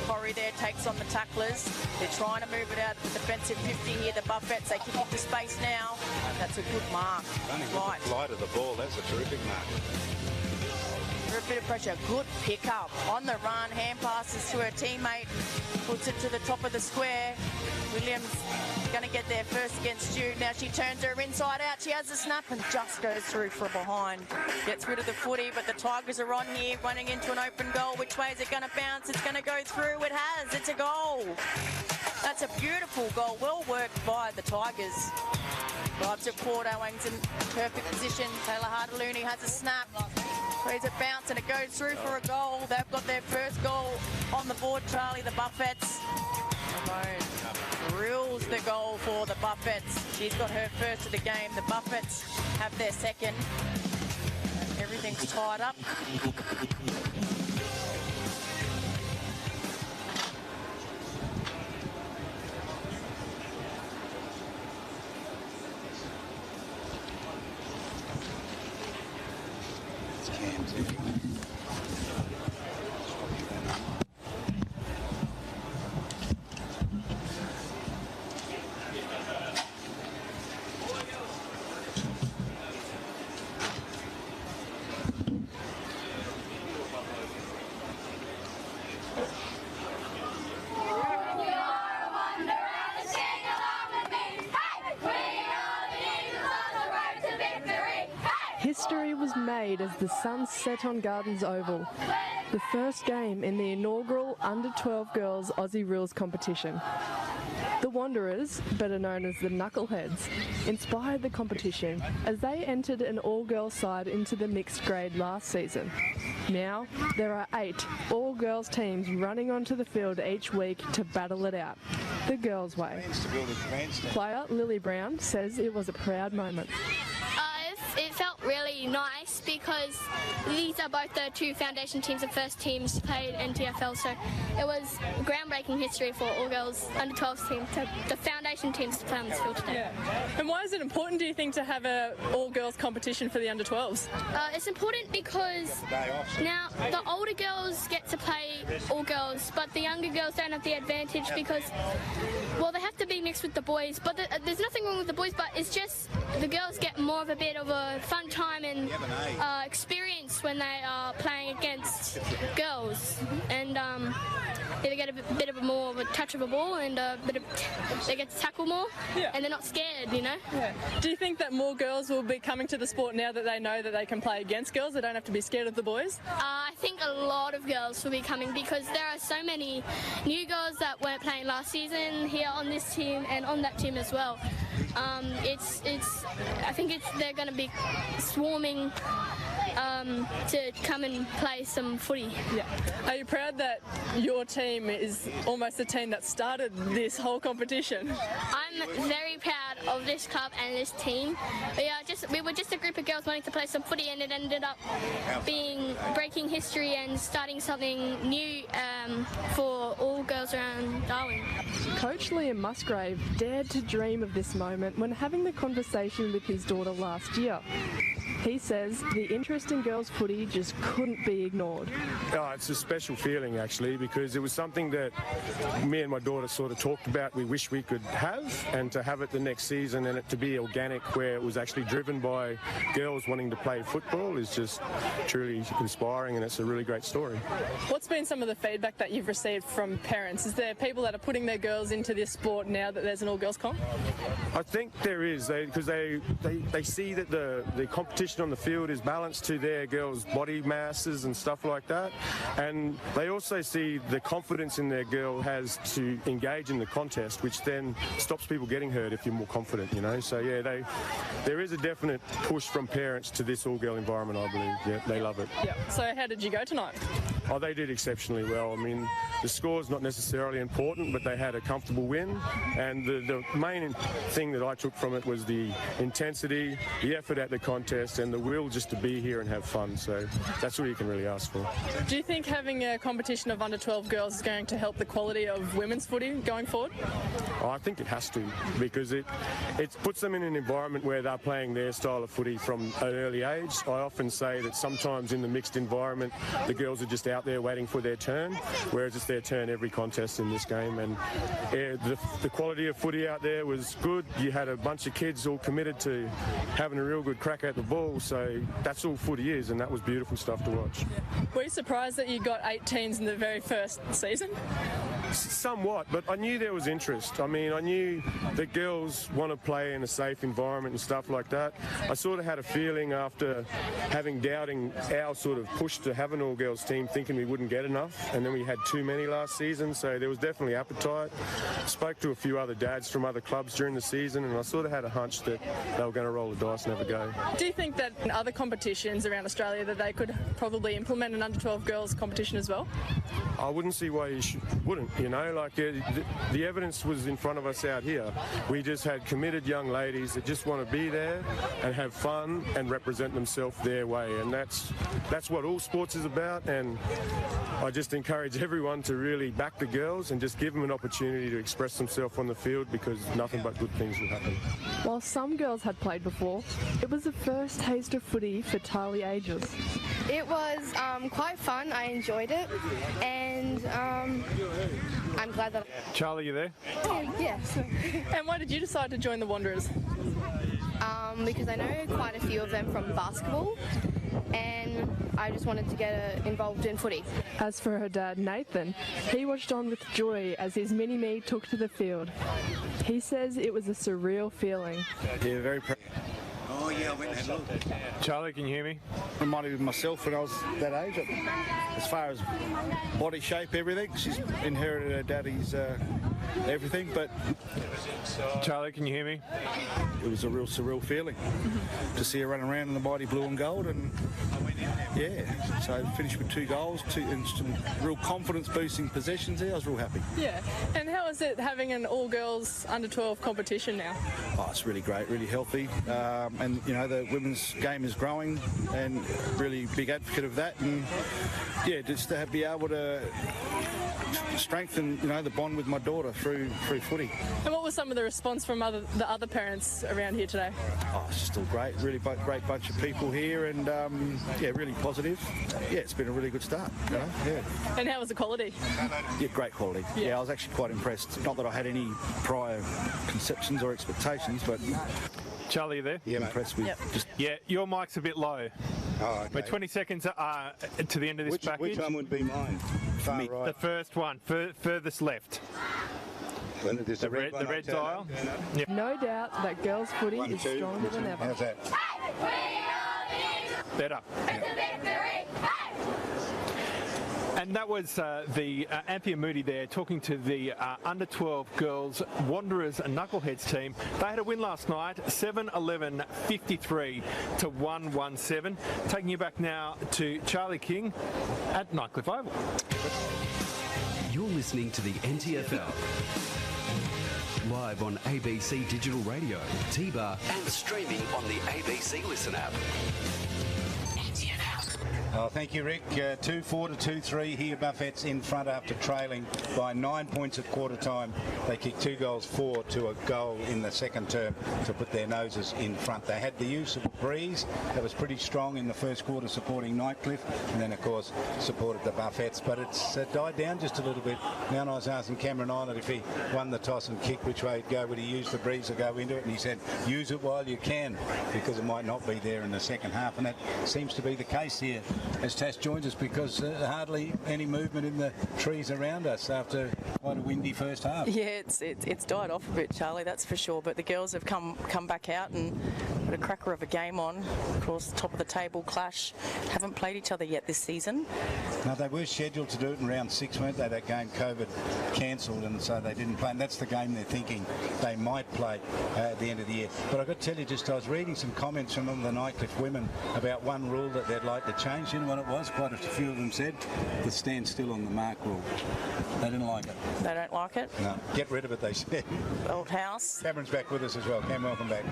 Corrie there takes on the tacklers. They're trying to move it out of the defensive 50 here, the Buffets. They kick into space now. That's a good mark. Running with the flight of the ball. That's a terrific mark. bit of pressure. Good pick-up. On the run, hand passes to her teammate. Puts it to the top of the square. Williams going to get there first against Jude. Now she turns her inside out. She has a snap and just goes through from behind. Gets rid of the footy, but the Tigers are on here, running into an open goal. Which way is it going to bounce? It's going to go through. It has. It's a goal. That's a beautiful goal. Well worked by the Tigers. Drives at Porto, Wang's in perfect position. Taylor Hartaluni has a snap. Plays it bounce and it goes through for a goal. They've got their first goal on the board, Charlie, the Buffets. Ramon drills the goal for the Buffets. She's got her first of the game. The Buffets have their second. Everything's tied up. History was made as the sun set on Gardens Oval, the first game in the inaugural Under-12 Girls Aussie Rules competition. The Wanderers, better known as the Knuckleheads, inspired the competition as they entered an all-girls side into the mixed grade last season. Now, there are 8 all-girls teams running onto the field each week to battle it out, the girls' way. Player Lily Brown says it was a proud moment. It felt really nice because these are both the 2 foundation teams and first teams to play NTFL, so it was groundbreaking history for all girls under 12s team, the foundation teams to play on this field today. Yeah. And why is it important, do you think, to have a all girls competition for the under 12s? It's important because now the older girls get to play all girls, but the younger girls don't have the advantage because, well, they have to be mixed with the boys, but there's nothing wrong with the boys, but it's just the girls get more of a bit of a fun time and experience when they are playing against girls, and they get a bit of a more of a touch of a ball and they get to tackle more, and they're not scared, you know. Yeah. Do you think that more girls will be coming to the sport now that they know that they can play against girls? They don't have to be scared of the boys? I think a lot of girls will be coming because there are so many new girls that weren't playing last season here on this team and on that team as well. I think they're going to be swarming to come and play some footy. Yeah. Are you proud that your team is almost the team that started this whole competition? I'm very proud of this club and this team. We were just a group of girls wanting to play some footy, and it ended up breaking history and starting something new for all girls around Darwin. Coach Liam Musgrave dared to dream of this moment when having the conversation with his daughter last year. He says the interest in girls' footy just couldn't be ignored. Oh, it's a special feeling, actually, because it was something that me and my daughter sort of talked about we wish we could have, and to have it the next season and it to be organic where it was actually driven by girls wanting to play football is just truly inspiring, and it's a really great story. What's been some of the feedback that you've received from parents? Is there people that are putting their girls into this sport now that there's an all-girls comp? I think there is, because they see that the competition on the field is balanced to their girls' body masses and stuff like that, and they also see the confidence in their girl has to engage in the contest, which then stops people getting hurt if you're more confident, you know. So yeah, there is a definite push from parents to this all-girl environment, I believe. Yeah, they love it. Yeah. So how did you go tonight? Oh, they did exceptionally well. I mean, the score's not necessarily important, but they had a comfortable win, and the main thing that I took from it was the intensity, the effort at the contest, and the will just to be here and have fun. So that's all you can really ask for. Do you think having a competition of under-12 girls is going to help the quality of women's footy going forward? Oh, I think it has to, because it puts them in an environment where they're playing their style of footy from an early age. I often say that sometimes in the mixed environment, the girls are just out out there waiting for their turn, whereas it's their turn every contest in this game. And the quality of footy out there was good. You had a bunch of kids all committed to having a real good crack at the ball, so that's all footy is, and that was beautiful stuff to watch. Were you surprised that you got 8 teams in the very first season? Somewhat, but I knew there was interest. I mean, I knew that girls want to play in a safe environment and stuff like that. I sort of had a feeling after doubting our sort of push to have an all-girls team, thinking we wouldn't get enough, and then we had too many last season, so there was definitely appetite. Spoke to a few other dads from other clubs during the season, and I sort of had a hunch that they were going to roll the dice and have a go. Do you think that in other competitions around Australia that they could probably implement an under-12 girls competition as well? I wouldn't see why you wouldn't, you know, like the evidence was in front of us out here. We just had committed young ladies that just want to be there and have fun and represent themselves their way, and that's what all sports is about. And I just encourage everyone to really back the girls and just give them an opportunity to express themselves on the field, because nothing but good things will happen. While some girls had played before, it was the first taste of footy for Tali Ages. It was quite fun. I enjoyed it, and I'm glad that... Charlie, you there? Yes. And why did you decide to join the Wanderers? Because I know quite a few of them from basketball, and I just wanted to get involved in footy. As for her dad, Nathan, he watched on with joy as his mini-me took to the field. He says it was a surreal feeling. Yeah, very proud. Oh, yeah, I went and had a look. Charlie, can you hear me? Reminded me of myself when I was that age. As far as body shape, everything, she's inherited her daddy's everything, but... Charlie, can you hear me? It was a real surreal feeling to see her running around in the mighty blue and gold, and yeah, so finished with 2 goals, and some real confidence-boosting possessions there. I was real happy. Yeah, and how is it having an all-girls under-12 competition now? Oh, it's really great, really healthy, and you know, the women's game is growing, and really big advocate of that, and yeah, just to be able to strengthen, you know, the bond with my daughter through footy. And what was some of the response from the other parents around here today? Oh, it's just all great. Really great bunch of people here, and yeah, really positive. Yeah, it's been a really good start. You know? Yeah. And how was the quality? Yeah, great quality. Yeah, I was actually quite impressed. Not that I had any prior conceptions or expectations, but. Charlie, you there? Yeah, impressed with. Yep. Yeah, your mic's a bit low. Oh, okay. We're 20 seconds to the end of this package. Which one would be mine? Far right. The first one, furthest left. The red dial. Yeah. No doubt that girls' footy is stronger than ever. How's that? Better. And that was the Anthea Moody there talking to the under-12 girls Wanderers and Knuckleheads team. They had a win last night, 7-11, 53 to 117. Taking you back now to Charlie King at Nightcliff Oval. You're listening to the NTFL. Live on ABC Digital Radio, T-Bar, and streaming on the ABC Listen app. Oh, thank you, Rick. 2-4 to 2-3 here. Buffett's in front after trailing by 9 points at quarter time. They kicked 2 goals, 4 to a goal in the second term to put their noses in front. They had the use of a breeze that was pretty strong in the first quarter, supporting Nightcliff, and then, of course, supported the Buffett's. But it's died down just a little bit. Now I was asking Cameron Ilett if he won the toss and kicked which way he'd go. Would he use the breeze or go into it? And he said, use it while you can, because it might not be there in the second half. And that seems to be the case here as Tash joins us, because hardly any movement in the trees around us after quite a windy first half. Yeah, it's died off a bit, Charlie, that's for sure. But the girls have come back out and put a cracker of a game on. Of course, top of the table clash. Haven't played each other yet this season. No, they were scheduled to do it in round 6, weren't they? That game COVID cancelled, and so they didn't play. And that's the game they're thinking they might play at the end of the year. But I've got to tell you, I was reading some comments from the Nightcliff women about one rule that they'd like to change. You know what it was? Quite a few of them said the stand still on the mark rule. They didn't like it. They don't like it? No. Get rid of it, they said. Old house. Cameron's back with us as well. Cam, welcome back.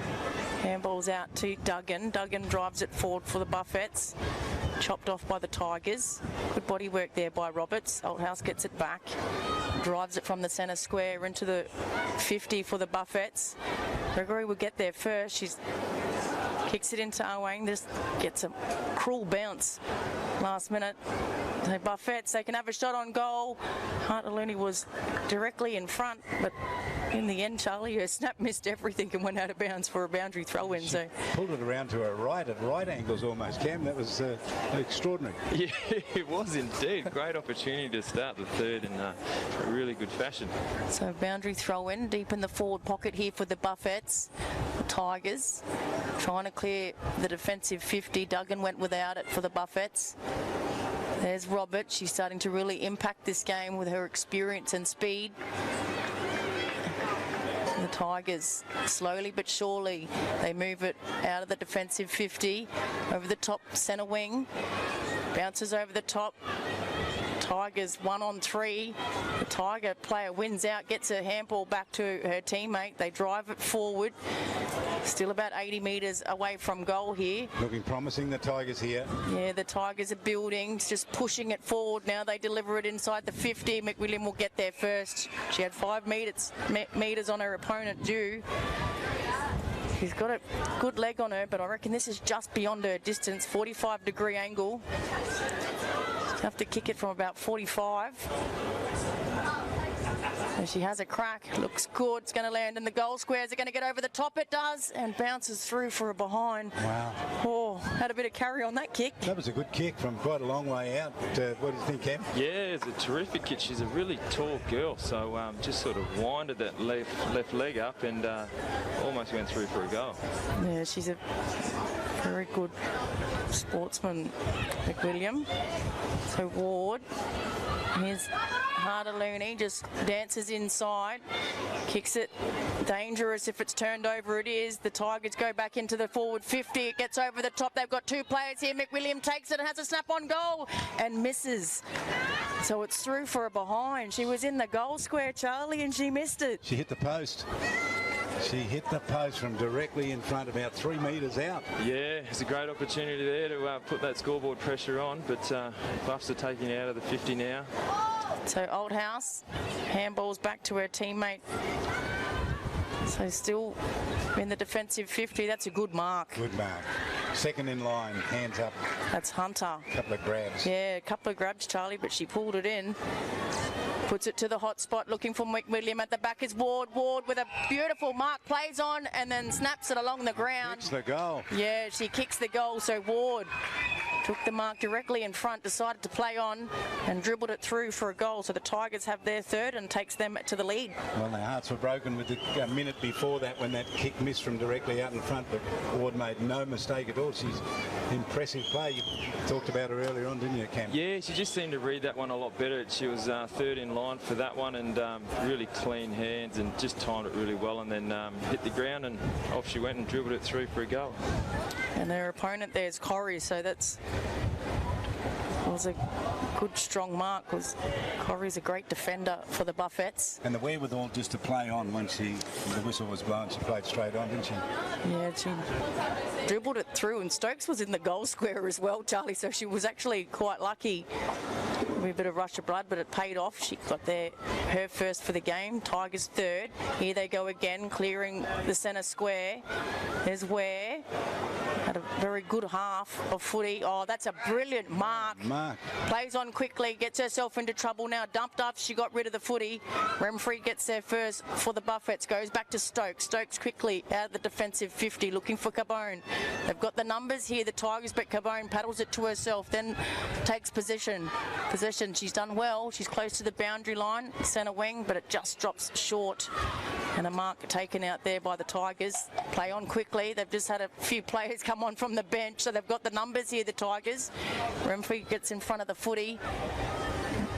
Handball's out to Duggan. Duggan drives it forward for the Buffett's. Chopped off by the Tigers. Good body work there by Roberts. Old House gets it back. Drives it from the centre square into the 50 for the Buffett's. Gregory will get there first. She's Kicks it into Awang. Just gets a cruel bounce last minute. So Buffett's, they can have a shot on goal. Hartaluni was directly in front, but in the end, Charlie, her snap missed everything and went out of bounds for a boundary throw-in. So pulled it around to her right at right angles almost, Cam. That was extraordinary. Yeah, it was indeed. Great opportunity to start the third in a really good fashion. So boundary throw-in deep in the forward pocket here for the Buffettes. The Tigers trying to clear the defensive 50. Duggan went without it for the Buffettes. There's Robert. She's starting to really impact this game with her experience and speed. The Tigers, slowly but surely, they move it out of the defensive 50, over the top centre wing, bounces over the top. Tigers 1 on 3. The Tiger player wins out, gets a handball back to her teammate. They drive it forward. Still about 80 metres away from goal here. Looking promising, the Tigers here. Yeah, the Tigers are building, just pushing it forward. Now they deliver it inside the 50. McWilliam will get there first. She had 5 metres on her opponent due. She's got a good leg on her, but I reckon this is just beyond her distance. 45-degree angle. Have to kick it from about 45. And she has a crack. Looks good. It's going to land in the goal square. Is it going to get over the top? It does. And bounces through for a behind. Wow. Oh, had a bit of carry on that kick. That was a good kick from quite a long way out. What do you think, Cam? Yeah, it's a terrific kick. She's a really tall girl. So just sort of winded that left leg up and almost went through for a goal. Yeah, she's a very good sportsman, McWilliam. So Ward, here's Hartaluni, just dances inside, kicks it, dangerous if it's turned over. It is. The Tigers go back into the forward 50. It gets over the top. They've got 2 players here. McWilliam takes it and has a snap on goal and misses. So it's through for a behind. She was in the goal square, Charlie, and she missed it. She hit the post. She hit the post from directly in front, about 3 metres out. Yeah, it's a great opportunity there to put that scoreboard pressure on, but Buffs are taking it out of the 50 now. So Oldhouse handballs back to her teammate. So still in the defensive 50. That's a good mark. Good mark. Second in line, hands up. That's Hunter. Couple of grabs. Yeah, a couple of grabs, Charlie, but she pulled it in. Puts it to the hot spot, looking for McWilliam. At the back is Ward. Ward with a beautiful mark, plays on and then snaps it along the ground. Kicks the goal. Yeah, she kicks the goal. So Ward took the mark directly in front, decided to play on and dribbled it through for a goal. So the Tigers have their third and takes them to the lead. Well, their hearts were broken with a minute before that when that kick missed from directly out in front, but Ward made no mistake at all. She's impressive play. You talked about her earlier on, didn't you, Cam? Yeah, she just seemed to read that one a lot better. She was third in line for that one and really clean hands and just timed it really well and then hit the ground and off she went and dribbled it through for a goal. And their opponent there is Corrie, so was a good strong mark because Corrie's a great defender for the Buffettes. And the wherewithal just to play on when the whistle was blown, she played straight on, didn't she? Yeah, she dribbled it through and Stokes was in the goal square as well, Charlie, so she was actually quite lucky. A bit of rush of blood, but it paid off. She got her first for the game. Tigers third. Here they go again, clearing the centre square. There's Ware. Had a very good half of footy. Oh, that's a brilliant mark. Plays on quickly, gets herself into trouble now. Dumped off, she got rid of the footy. Remfrey gets there first for the Buffettes. Goes back to Stokes. Stokes quickly out of the defensive 50, looking for Carbone. They've got the numbers here, the Tigers, but Carbone paddles it to herself, then takes possession. She's done well. She's close to the boundary line, centre wing, but it just drops short. And a mark taken out there by the Tigers. Play on quickly. They've just had a few players come on from the bench, so they've got the numbers here, the Tigers. Remfrey gets in front of the footy.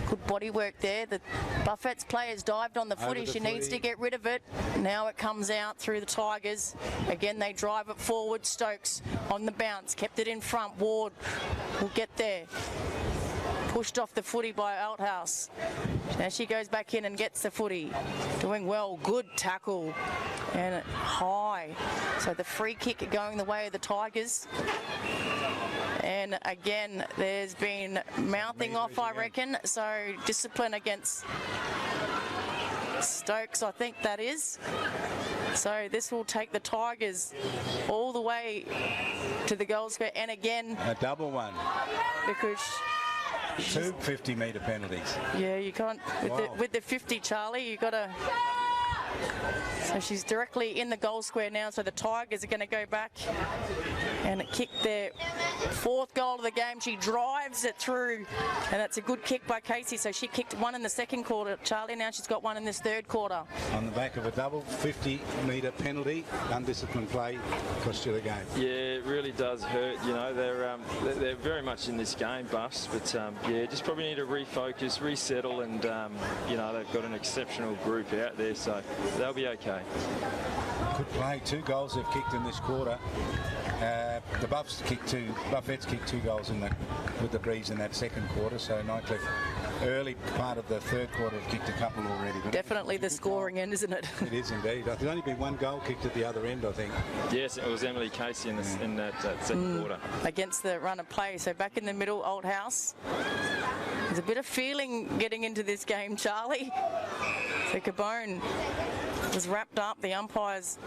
Good body work there. The Buffett's players dived on the footy. She needs to get rid of it. Now it comes out through the Tigers. Again, they drive it forward. Stokes on the bounce. Kept it in front. Ward will get there. Pushed off the footy by Althouse. Now she goes back in and gets the footy. Doing well. Good tackle. And high. So the free kick going the way of the Tigers. And again, there's been mouthing off, I reckon. So discipline against Stokes, I think that is. So this will take the Tigers all the way to the goal square, and again A double one. because 2 50-metre penalties. yeah, you can't with the 50, Charlie. You got to. So she's directly in the goal square now. So the Tigers are going to go back and kick their 4th goal of the game. She drives it through, and that's a good kick by Casey. So she kicked one in the 2nd quarter, Charlie. Now she's got one in this 3rd quarter. On the back of a double 50-metre penalty, undisciplined play cost you the game. Yeah, it really does hurt. You know, they're very much in this game, Buffs, but yeah, just probably need to refocus, resettle, and you know, they've got an exceptional group out there, so they'll be okay. Good play. 2 goals they've kicked in this quarter. The Buffettes kicked 2 goals with the Breeze in that 2nd quarter, so Nightcliff early part of the 3rd quarter have kicked a couple already. But definitely the scoring end, isn't it? It is indeed. There's only been 1 goal kicked at the other end, I think. Yes, it was Emily Casey in that 2nd quarter. Against the run of play. So back in the middle, Old House. There's a bit of feeling getting into this game, Charlie. So Cabone was wrapped up. The umpires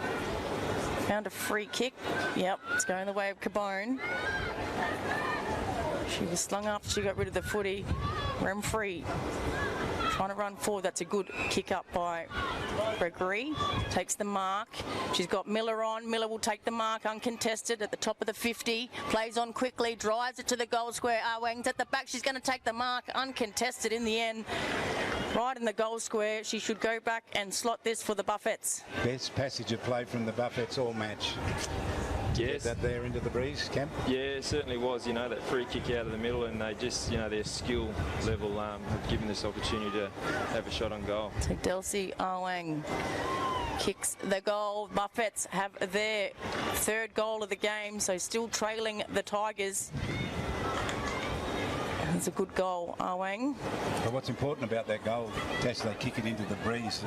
found a free kick. Yep, it's going the way of Cabone. She was slung up. She got rid of the footy. Rem free. Trying to run forward. That's a good kick up by Gregory. Takes the mark. She's got Miller on. Miller will take the mark uncontested at the top of the 50. Plays on quickly. Drives it to the goal square. Wang's at the back. She's going to take the mark uncontested in the end. Right in the goal square. She should go back and slot this for the Buffettes. Best passage of play from the Buffettes all match. Yes. That there into the Breeze, Cam? Yeah, it certainly was. You know, that free kick out of the middle, and they just, you know, their skill level have given this opportunity to have a shot on goal. So Delcy Awang kicks the goal. Buffettes have their 3rd goal of the game, so still trailing the Tigers. It's a good goal, Awang. But what's important about that goal, Tash, they kick it into the Breeze,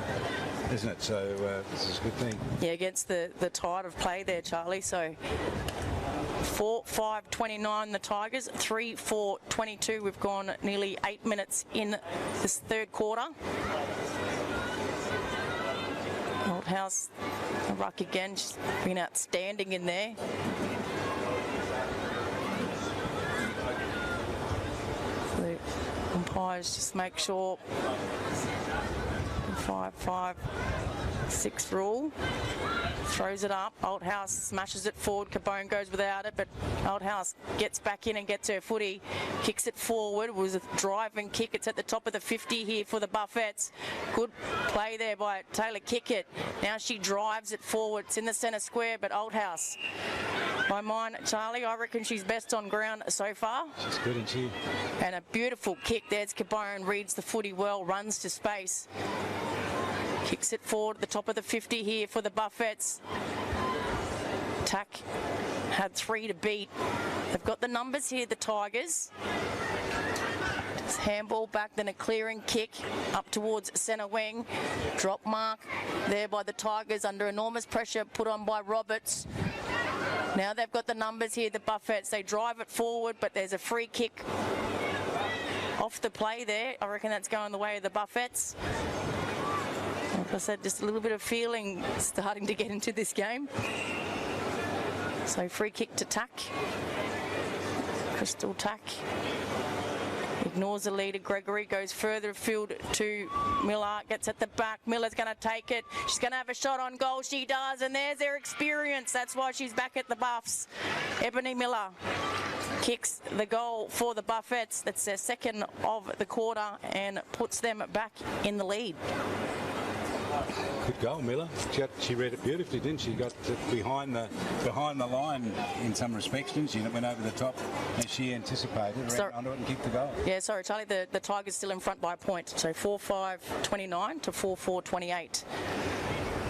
isn't it? So this is a good thing. Yeah, against the tide of play there, Charlie. So 4-5-29 the Tigers, 3-4-22. We've gone nearly 8 minutes in this 3rd quarter. Old House, a ruck again. She's been outstanding in there. The umpires just make sure 5-5-6 rule. Throws it up. Old House smashes it forward. Cabone goes without it, but Old House gets back in and gets her footy. Kicks it forward. It was a driving kick. It's at the top of the 50 here for the Buffettes. Good play there by Taylor Kickett. Now she drives it forward. It's in the centre square, but Old House, by mine, Charlie, I reckon she's best on ground so far. She's good, isn't she? And a beautiful kick. There's Cabone, reads the footy well, runs to space. Kicks it forward at the top of the 50 here for the Buffettes. Tack had 3 to beat. They've got the numbers here, the Tigers. Just handball back, then a clearing kick up towards centre wing. Drop mark there by the Tigers under enormous pressure put on by Roberts. Now they've got the numbers here, the Buffettes. They drive it forward, but there's a free kick off the play there. I reckon that's going the way of the Buffettes. Like I said, just a little bit of feeling starting to get into this game. So free kick to Tack. Crystal Tack ignores the leader. Gregory goes further afield to Miller. Gets at the back. Miller's going to take it. She's going to have a shot on goal. She does. And there's their experience. That's why she's back at the Buffs. Ebony Miller kicks the goal for the Buffettes. That's their 2nd of the quarter and puts them back in the lead. Good goal, Miller. She read it beautifully, didn't she? Got behind the line in some respects, didn't she? And it went over the top as she anticipated, ran onto it and kicked the goal. Yeah, sorry, Charlie. The Tigers still in front by a point. So 4-5-29 to 4-4-28.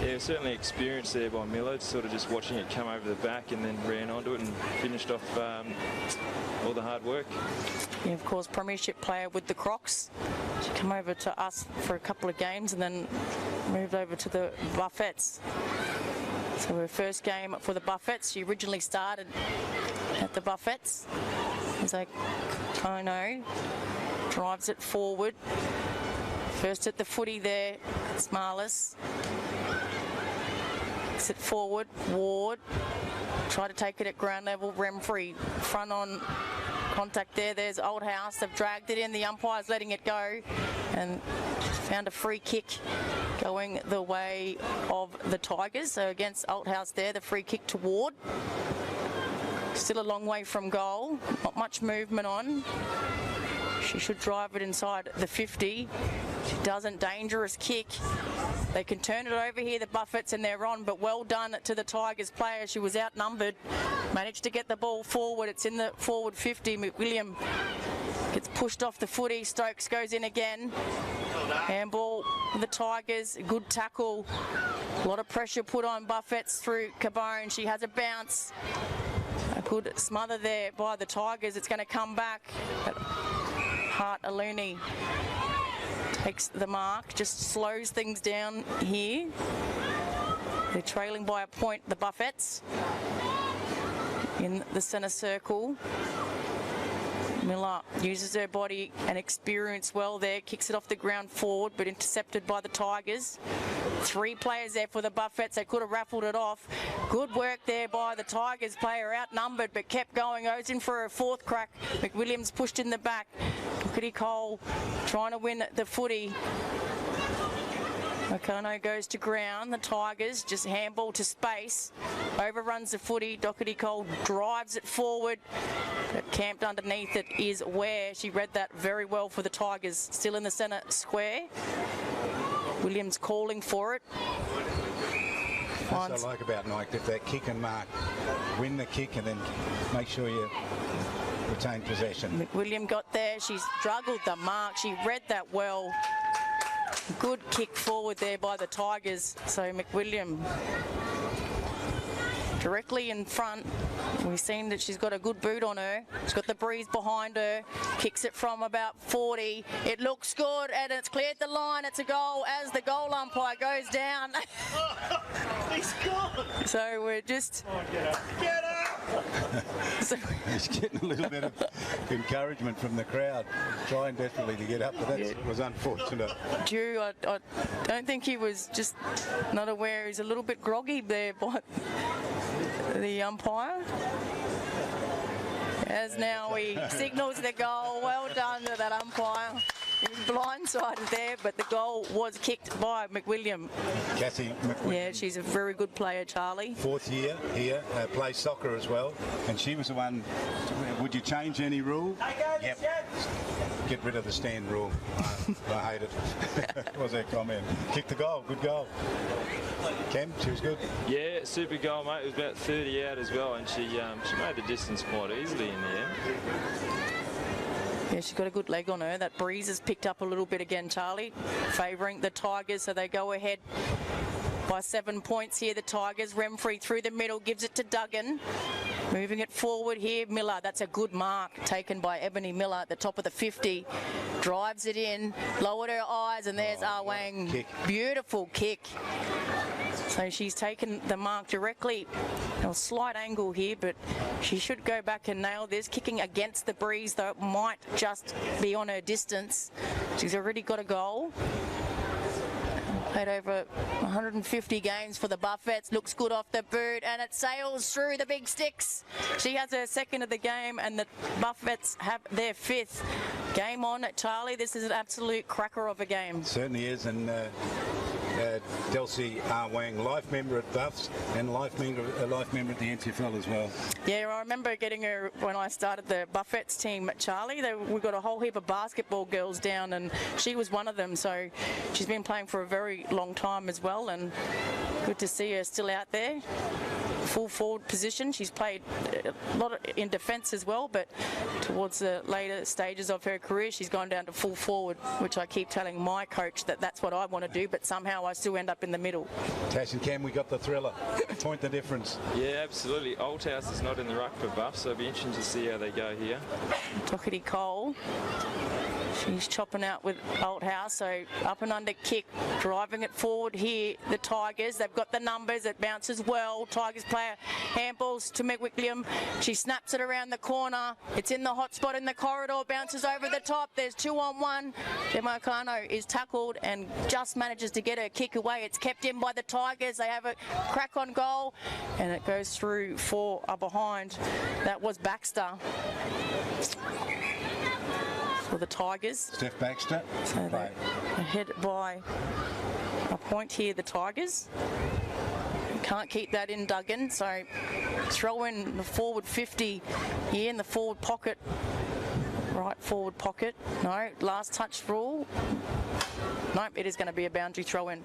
Yeah, certainly experience there by Miller, sort of just watching it come over the back and then ran onto it and finished off all the hard work. Yeah, of course, premiership player with the Crocs. She came over to us for a couple of games and then moved over to the Buffettes. So her first game for the Buffettes. She originally started at the Buffettes. As Kono drives it forward. First at the footy there, Smarless. Kicks it forward. Ward. Try to take it at ground level. Remfrey front on contact there. There's Old House. They've dragged it in. The umpire's letting it go and found a free kick going the way of the Tigers. So against Old House there, the free kick to Ward. Still a long way from goal. Not much movement on. She should drive it inside the 50. She doesn't. Dangerous kick. They can turn it over here, the Buffets, and they're on, but well done to the Tigers player. She was outnumbered. Managed to get the ball forward. It's in the forward 50. McWilliam gets pushed off the footy. Stokes goes in again. Handball for the Tigers. Good tackle. A lot of pressure put on Buffets through Cabone. She has a bounce. A good smother there by the Tigers. It's going to come back. But Hart Aluni takes the mark, just slows things down here. They're trailing by a point, the Buffets, in the centre circle. Miller uses her body and experience well there, kicks it off the ground forward, but intercepted by the Tigers. 3 players there for the Buffets. They could have raffled it off. Good work there by the Tigers player, outnumbered, but kept going. Goes in for a 4th crack. McWilliams pushed in the back. Doherty Cole trying to win the footy. Okano goes to ground. The Tigers just handball to space. Overruns the footy. Doherty Cole drives it forward. But camped underneath it is Ware. She read that very well for the Tigers. Still in the centre square. Williams calling for it. That's what I like about Nightcliff, that kick and mark. Win the kick and then make sure you retain possession. McWilliam got there. She's struggled the mark. She read that well. Good kick forward there by the Tigers. So McWilliam directly in front. We've seen that she's got a good boot on her. She's got the breeze behind her. Kicks it from about 40. It looks good and it's cleared the line. It's a goal as the goal umpire goes down. He's gone. So we're just... Get up! He's getting a little bit of encouragement from the crowd, trying desperately to get up, but that was unfortunate. Drew, I don't think he was just not aware. He's a little bit groggy there by the umpire. As now he signals the goal. Well done to that umpire. He was blindsided there, but the goal was kicked by McWilliam. Cassie McWilliam. Yeah, she's a very good player, Charlie. 4th year here, plays soccer as well, and she was the one. Would you change any rule? Yep. Get rid of the stand rule. I hate it. What was her comment? Kick the goal. Good goal. Cam, she was good. Yeah, super goal, mate. It was about 30 out as well, and she made the distance quite easily in the end. Yeah, she's got a good leg on her. That breeze has picked up a little bit again, Charlie, favouring the Tigers, so they go ahead by 7 points here, the Tigers. Remfrey through the middle, gives it to Duggan. Moving it forward here, Miller. That's a good mark taken by Ebony Miller at the top of the 50. Drives it in, lowered her eyes, and there's Wang. Kick. Beautiful kick. So she's taken the mark directly. A slight angle here, but she should go back and nail this. Kicking against the breeze, though, it might just be on her distance. She's already got a goal. Played over 150 games for the Buffets. Looks good off the boot, and it sails through the big sticks. She has her 2nd of the game, and the Buffets have their 5th. Game on, Charlie. This is an absolute cracker of a game. Certainly is, and Delcy Wang, life member at Buffs and life member at the NTFL as well. Yeah, I remember getting her when I started the Buffets team at Charlie. We got a whole heap of basketball girls down, and she was one of them. So she's been playing for a very long time as well, and good to see her still out there. Full forward position. She's played a lot in defence as well, but towards the later stages of her career, she's gone down to full forward, which I keep telling my coach that that's what I want to do, but somehow I still end up in the middle. Tash and Cam, we got the thriller. Point the difference. Yeah, absolutely. Old House is not in the ruck for Buff, so it'll be interesting to see how they go here. Doherty Cole. She's chopping out with Old House, so up and under kick, driving it forward here, the Tigers. They've got the numbers, it bounces well. Tigers player. Handballs to McWilliam. She snaps it around the corner. It's in the hot spot in the corridor, bounces over the top. There's 2-on-1. Gemma Kano is tackled and just manages to get her kick away. It's kept in by the Tigers. They have a crack on goal, and it goes through 4 are behind. That was Baxter for the Tigers. Steph Baxter. So they're ahead by a point here, the Tigers. Can't keep that in, Duggan, so throw in the forward 50 here in the forward pocket. Right forward pocket. No, last touch rule. Nope, it is going to be a boundary throw in.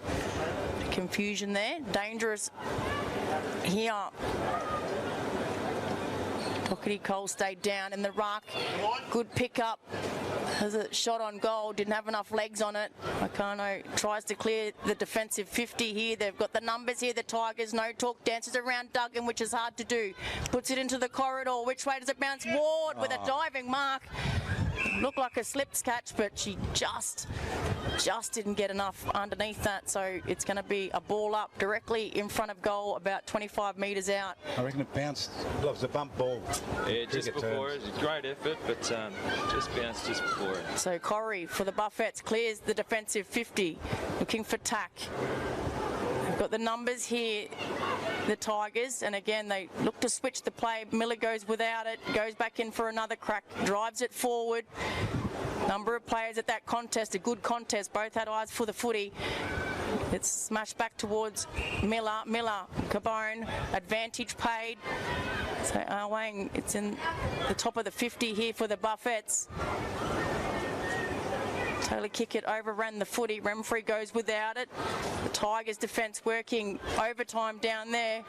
Confusion there. Dangerous here. Doherty Cole stayed down in the ruck. Good pickup. Has a shot on goal, didn't have enough legs on it. Makano tries to clear the defensive 50 here. They've got the numbers here, the Tigers. No talk, dances around Duggan, which is hard to do. Puts it into the corridor. Which way does it bounce? Ward with a diving mark. Looked like a slips catch, but she just didn't get enough underneath that. So it's going to be a ball up directly in front of goal, about 25 metres out. I reckon it bounced. It was a bump ball. Yeah, just before it. Great effort, but just bounced just before it. So Corrie for the Buffettes clears the defensive 50, looking for tack. They've got the numbers here, the Tigers, and again they look to switch the play. Miller goes without it, goes back in for another crack, drives it forward. Number of players at that contest, a good contest, both had eyes for the footy. It's smashed back towards Miller, Cabone, advantage paid. So Wang, it's in the top of the 50 here for the Buffettes. Taylor Kickett overran the footy. Remfrey goes without it. The Tigers defence working overtime down there.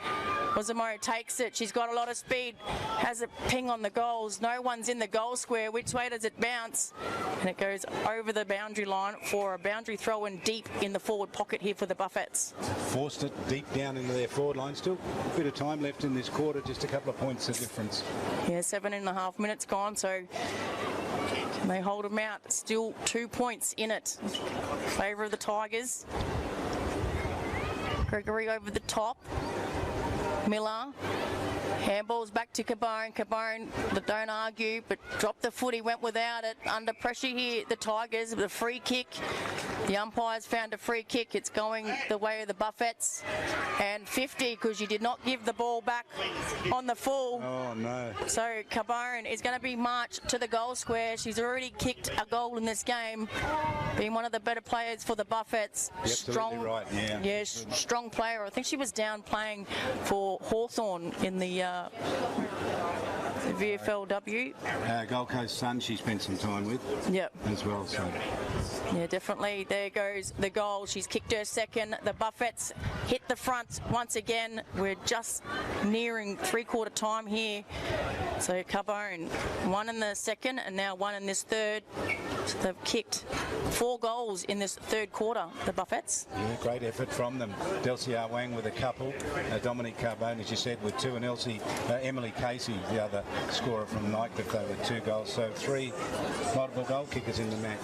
Ozamo takes it. She's got a lot of speed. Has a ping on the goals. No one's in the goal square. Which way does it bounce? And it goes over the boundary line for a boundary throw in deep in the forward pocket here for the Buffettes. Forced it deep down into their forward line. Still a bit of time left in this quarter. Just a couple of points of difference. Yeah, 7.5 minutes gone. So can they hold them out? Still 2 points in it. Favour of the Tigers. Gregory over the top. Miller. Handballs back to Cabone. Cabone, don't argue, but dropped the footy, went without it. Under pressure here, the Tigers with a free kick. The umpires found a free kick. It's going the way of the Buffettes. And 50, because you did not give the ball back on the full. Oh, no. So Cabone is going to be marched to the goal square. She's already kicked a goal in this game, being one of the better players for the Buffettes. Strong, right, yeah. Yeah, strong player. I think she was down playing for Hawthorn in the VFLW. Gold Coast Sun she spent some time with. Yep. As well, so. Yeah, definitely. There goes the goal. She's kicked her second. The Buffettes hit the front once again. We're just nearing three-quarter time here. So Carbone, one in the second and now one in this third. So they've kicked 4 goals in this third quarter, the Buffettes. Yeah, great effort from them. Delcy Wang with a couple. Dominique Carbone, as you said, with 2, and Emily Casey, the other scorer from Nightcliff, though, with 2 goals. So 3 multiple goal kickers in the match.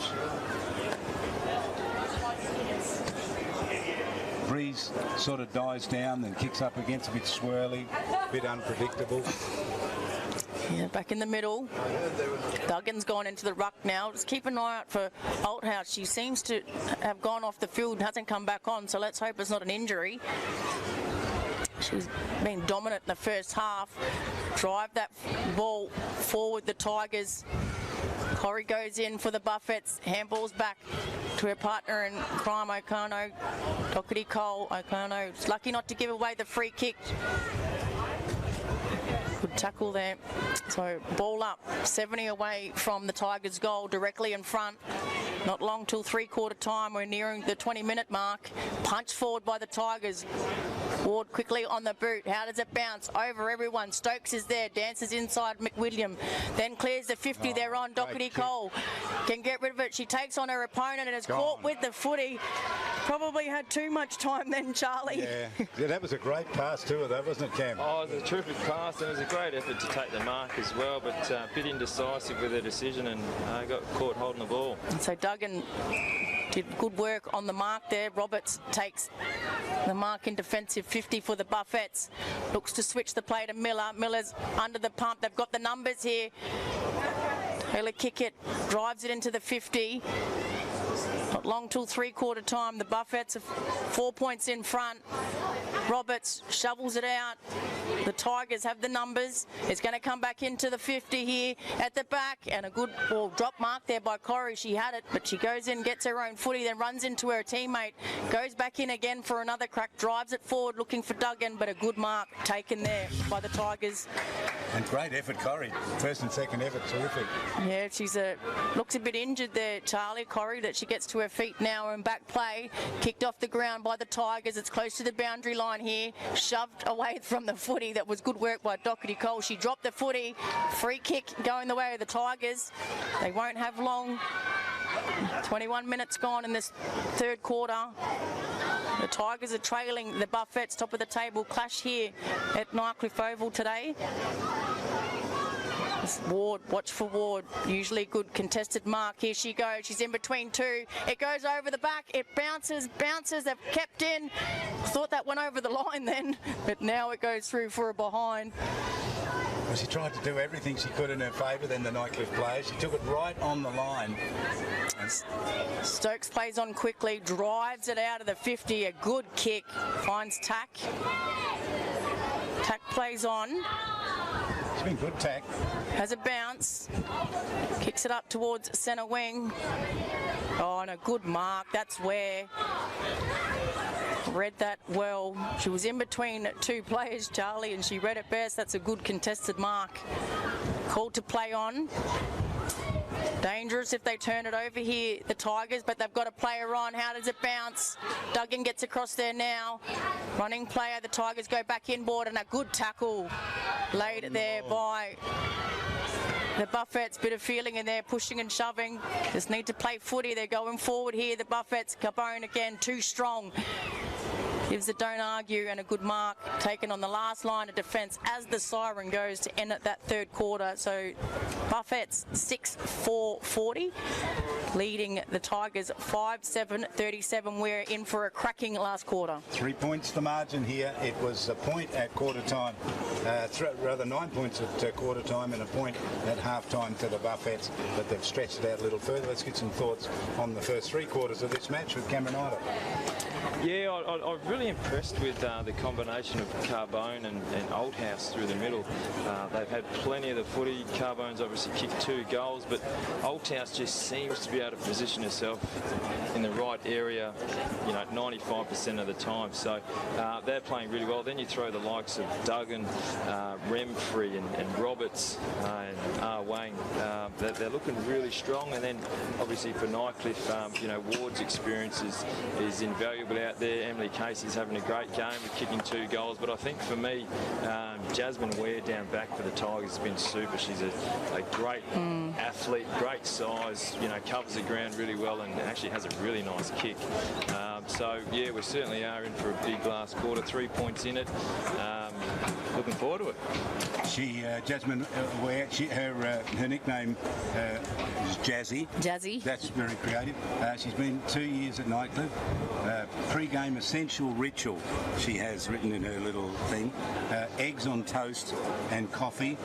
Breeze sort of dies down, then kicks up against, a bit swirly, a bit unpredictable. Yeah, back in the middle. Duggan's gone into the ruck now. Just keep an eye out for Althouse. She seems to have gone off the field, hasn't come back on, so let's hope it's not an injury. She's been dominant in the first half. Drive that ball forward, the Tigers. Corrie goes in for the Buffettes. Handballs back to her partner in crime, Okano. Doherty Cole. Okano is lucky not to give away the free kick. Good tackle there. So ball up, 70 away from the Tigers' goal, directly in front. Not long till three-quarter time. We're nearing the 20-minute mark. Punch forward by the Tigers. Ward quickly on the boot. How does it bounce? Over everyone. Stokes is there. Dances inside McWilliam. Then clears the 50. They're on. Doherty Cole can get rid of it. She takes on her opponent and is caught with the footy. Probably had too much time then, Charlie. Yeah, that was a great pass to her, though, wasn't it, Cam? Oh, it was a terrific pass, and it was a great effort to take the mark as well, but a bit indecisive with her decision and got caught holding the ball. And so Duggan did good work on the mark there. Roberts takes the mark in defensive 50 for the Buffettes. Looks to switch the play to Miller. Miller's under the pump. They've got the numbers here. Taylor Kickett drives it into the 50. Not long till three-quarter time. The Buffettes are 4 points in front. Roberts shovels it out. The Tigers have the numbers. It's going to come back into the 50 here at the back, and a good drop mark there by Corrie. She had it, but she goes in, gets her own footy, then runs into her teammate, goes back in again for another crack, drives it forward looking for Duggan, but a good mark taken there by the Tigers. And great effort, Corrie. First and second effort, terrific. Yeah, she's looks a bit injured there, Charlie. Corrie, that she gets to her feet now and back play. Kicked off the ground by the Tigers. It's close to the boundary line here. Shoved away from the footy. That was good work by Doherty Cole. She dropped the footy. Free kick going the way of the Tigers. They won't have long. 21 minutes gone in this third quarter. The Tigers are trailing the Buffettes, top of the table. Clash here at Nightcliff Oval today. Ward, watch for Ward. Usually good contested mark. Here she goes. She's in between two. It goes over the back. It bounces. They've kept in. Thought that went over the line then, but now it goes through for a behind. Well, she tried to do everything she could in her favour, then the Nightcliff players. She took it right on the line. Stokes plays on quickly, drives it out of the 50. A good kick. Finds Tack. Tack plays on. It's been good, Tack. Has a bounce. Kicks it up towards centre wing. Oh, and a good mark. That's where. Read that well. She was in between two players, Charlie, and she read it best. That's a good contested mark. Called to play on. Dangerous if they turn it over here, the Tigers, but they've got a player on. How does it bounce? Duggan gets across there now. Running player, the Tigers go back inboard, and a good tackle laid there by the Buffettes. Bit of feeling in there, pushing and shoving. Just need to play footy. They're going forward here, the Buffettes. Carbone again, too strong. Gives the don't argue, and a good mark taken on the last line of defence as the siren goes to end at that third quarter. So Buffett's 6-4-40, leading the Tigers 5-7-37. We're in for a cracking last quarter. 3 points the margin here. It was a point at quarter time, rather 9 points at quarter time and a point at half time to the Buffettes, but they've stretched it out a little further. Let's get some thoughts on the first three quarters of this match with Cameron Ilett. Yeah, I'm really impressed with the combination of Carbone and Oldhouse through the middle. They've had plenty of the footy. Carbone's obviously kicked 2 goals, but Oldhouse just seems to be able to position herself in the right area, 95% of the time. So they're playing really well. Then you throw the likes of Duggan, Remfrey and Roberts and Wang. They're looking really strong. And then obviously for Nightcliff, Ward's experience is invaluable out there. Emily Casey's having a great game with kicking 2 goals, but I think for me, Jasmine Ware down back for the Tigers has been super. She's a great athlete, great size, covers the ground really well and actually has a really nice kick. So yeah, we certainly are in for a big last quarter, 3 points in it. Looking forward to it. Jasmine Ware, her nickname is Jazzy. Jazzy. That's very creative. She's been 2 years at Nightcliff. Pre-game essential ritual she has written in her little thing. Eggs on toast and coffee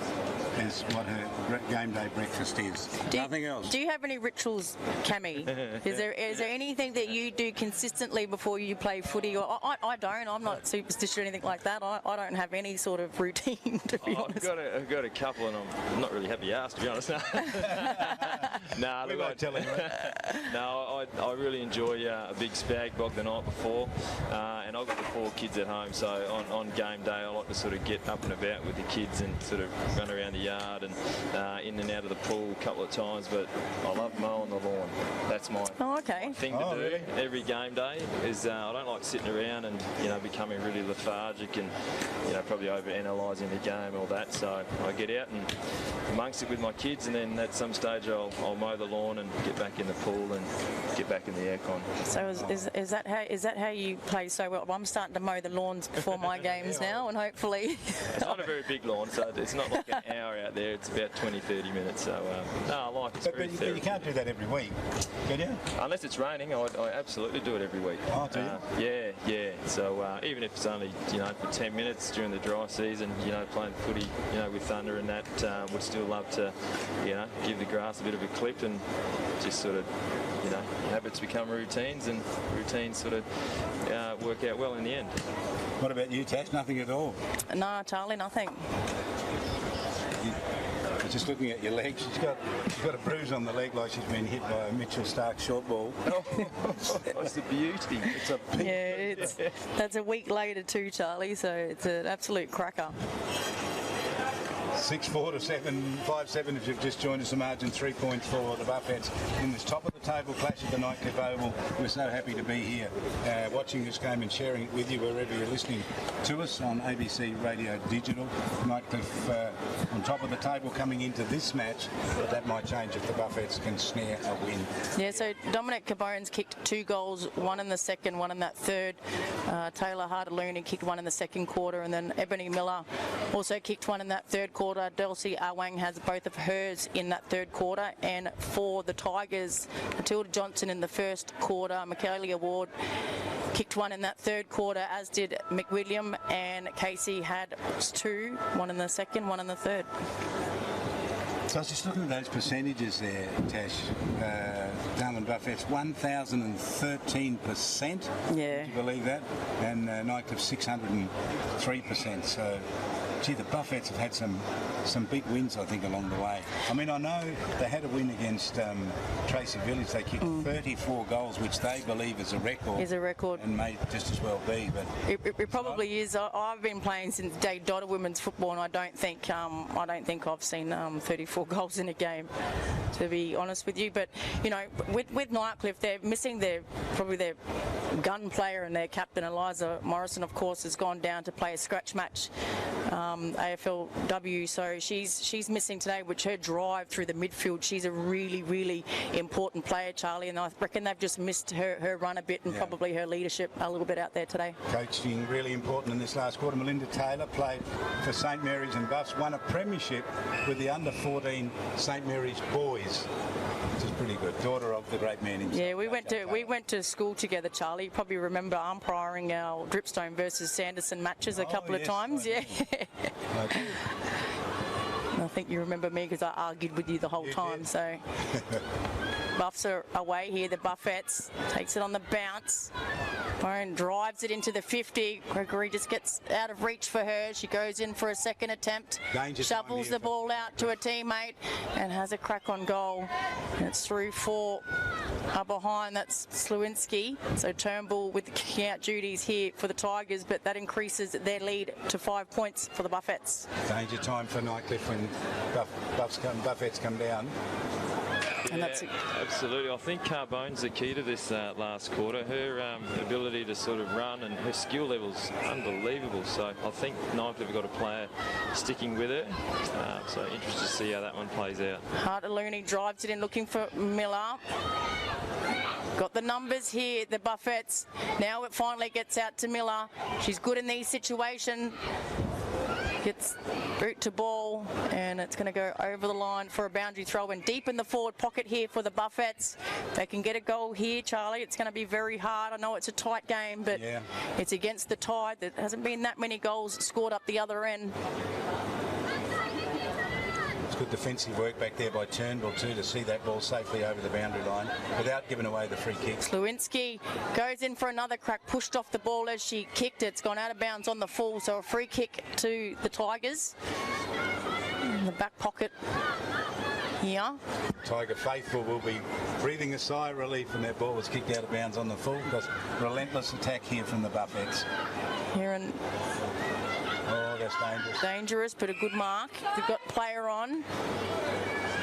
is what her game day breakfast is. Nothing else. Do you have any rituals, Cammy? Is there anything that you do consistently before you play footy? Or I don't. I'm not superstitious or anything like that. I don't have any sort of routine, to be honest. I've got a couple, and I'm not really happy you asked, to be honest. No, we won't tell anyone. No, I really enjoy a big spag bog the night before, and I've got the 4 kids at home, so on game day I like to sort of get up and about with the kids and sort of run around the yard and in and out of the pool a couple of times, but I love mowing the lawn. That's my thing to do every game day. Is I don't like sitting around and becoming really lethargic and probably over-analysing the game, all that, so I get out and amongst it with my kids, and then at some stage I'll mow the lawn and get back in the pool and get back in the aircon. So is that how you play so well? I'm starting to mow the lawns before my games now, and hopefully it's not a very big lawn, so it's not like an hour far out there. It's about 20-30 minutes. So no, I like it. But you can't do that every week, can you? Unless it's raining, I absolutely do it every week. Oh, do you? Yeah. So even if it's only for 10 minutes during the dry season, playing footy, with Thunder and that, would still love to, give the grass a bit of a clip and just sort of, habits become routines, and routines sort of work out well in the end. What about you, Tash? Nothing at all? No, Charlie, nothing. Just looking at your legs, she's got a bruise on the leg like she's been hit by a Mitchell Stark short ball. It's a beauty. It's a yeah, that's a week later too, Charlie, so it's an absolute cracker. 6-4 to 7-5-7 if you've just joined us, a margin 3 points for the Buffets in this top of the table clash at the Nightcliff Oval. We're so happy to be here watching this game and sharing it with you wherever you're listening to us on ABC Radio Digital. Nightcliff on top of the table coming into this match, but that might change if the Buffets can snare a win. Yeah, so Dominic Cabone's kicked 2 goals, 1 in the second, 1 in that third. Taylor Harder-Looney kicked 1 in the second quarter, and then Ebony Miller also kicked 1 in that third quarter. Dulcie Awang has both of hers in that third quarter, and for the Tigers, Matilda Johnson in the first quarter, Michaelia Ward kicked 1 in that third quarter, as did McWilliam, and Casey had 2, 1 in the second, 1 in the third. So I was just looking at those percentages there, Tash. Darwin Buffets, 1,013%. Yeah. Would you believe that? And Nightcliff, 603%. So, gee, the Buffets have had some big wins, I think, along the way. I mean, I know they had a win against Tracy Village. They kicked 34 goals, which they believe is a record. Is a record. And may just as well be. But it probably is. I've been playing since day dot of women's football, and I don't think I've seen 34 goals in a game, to be honest with you. But with Nightcliff, they're missing probably their gun player and their captain. Eliza Morrison, of course, has gone down to play a scratch match, AFLW. So she's missing today, which her drive through the midfield. She's a really, really important player, Charlie, and I reckon they've just missed her run a bit, and probably her leadership a little bit out there today. Coaching really important in this last quarter. Melinda Taylor played for St Mary's and Buffs, won a premiership with the under-14 St Mary's boys, which is pretty good. Daughter of the great man himself. Yeah, we went to school together, Charlie. You probably remember umpiring our Dripstone versus Sanderson matches a couple of times. Yeah. Okay. I think you remember me because I argued with you the whole time. So Buffs are away here. The Buffettes takes it on the bounce. Warren drives it into the 50. Gregory just gets out of reach for her. She goes in for a second attempt. Shovels the ball out to a teammate and has a crack on goal. And it's through 4 behind. That's Slewinski. So Turnbull with the kicking out duties here for the Tigers, but that increases their lead to 5 points for the Buffettes. Danger time for Nightcliff when Buffettes come down. Yeah, absolutely. I think Carbone's the key to this last quarter. Her ability to sort of run and her skill level's unbelievable. So I think Nightcliff have got a player sticking with her. So interested to see how that one plays out. Harder-Looney drives it in looking for Miller. Got the numbers here, the Buffettes. Now it finally gets out to Miller. She's good in these situations. Gets boot to ball, and it's going to go over the line for a boundary throw and deep in the forward pocket here for the Buffettes. They can get a goal here, Charlie. It's going to be very hard. I know it's a tight game, but it's against the Tide. There hasn't been that many goals scored up the other end. It's good defensive work back there by Turnbull too, to see that ball safely over the boundary line without giving away the free kick. Slewinski goes in for another crack, pushed off the ball as she kicked it. It's gone out of bounds on the full, so a free kick to the Tigers. In the back pocket here. Tiger faithful will be breathing a sigh of relief when that ball was kicked out of bounds on the full, because relentless attack here from the Buffettes. Here and oh, that's dangerous. Dangerous, but a good mark. They've got player on.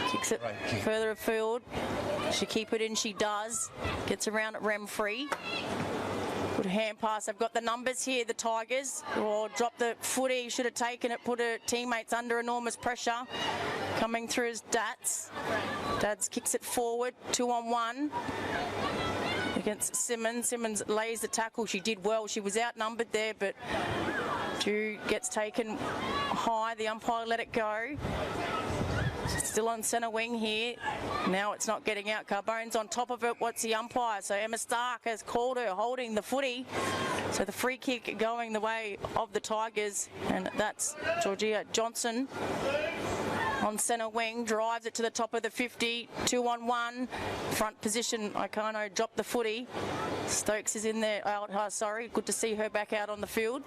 Kicks it further afield. She keep it in, she does. Gets around at Remfrey. Good hand pass. I've got the numbers here, the Tigers. Oh, dropped the footy, should have taken it, put her teammates under enormous pressure. Coming through as Dats. Dats kicks it forward, 2-on-1. Against Simmons. Simmons lays the tackle. She did well. She was outnumbered there, but Dew gets taken high. The umpire let it go. Still on centre wing here. Now it's not getting out. Carbone's on top of it. What's the umpire? So Emma Stark has called her holding the footy. So the free kick going the way of the Tigers. And that's Georgia Johnson on centre wing. Drives it to the top of the 50. 2-on-1. Front position. Icano dropped the footy. Stokes is in there. Sorry. Good to see her back out on the field.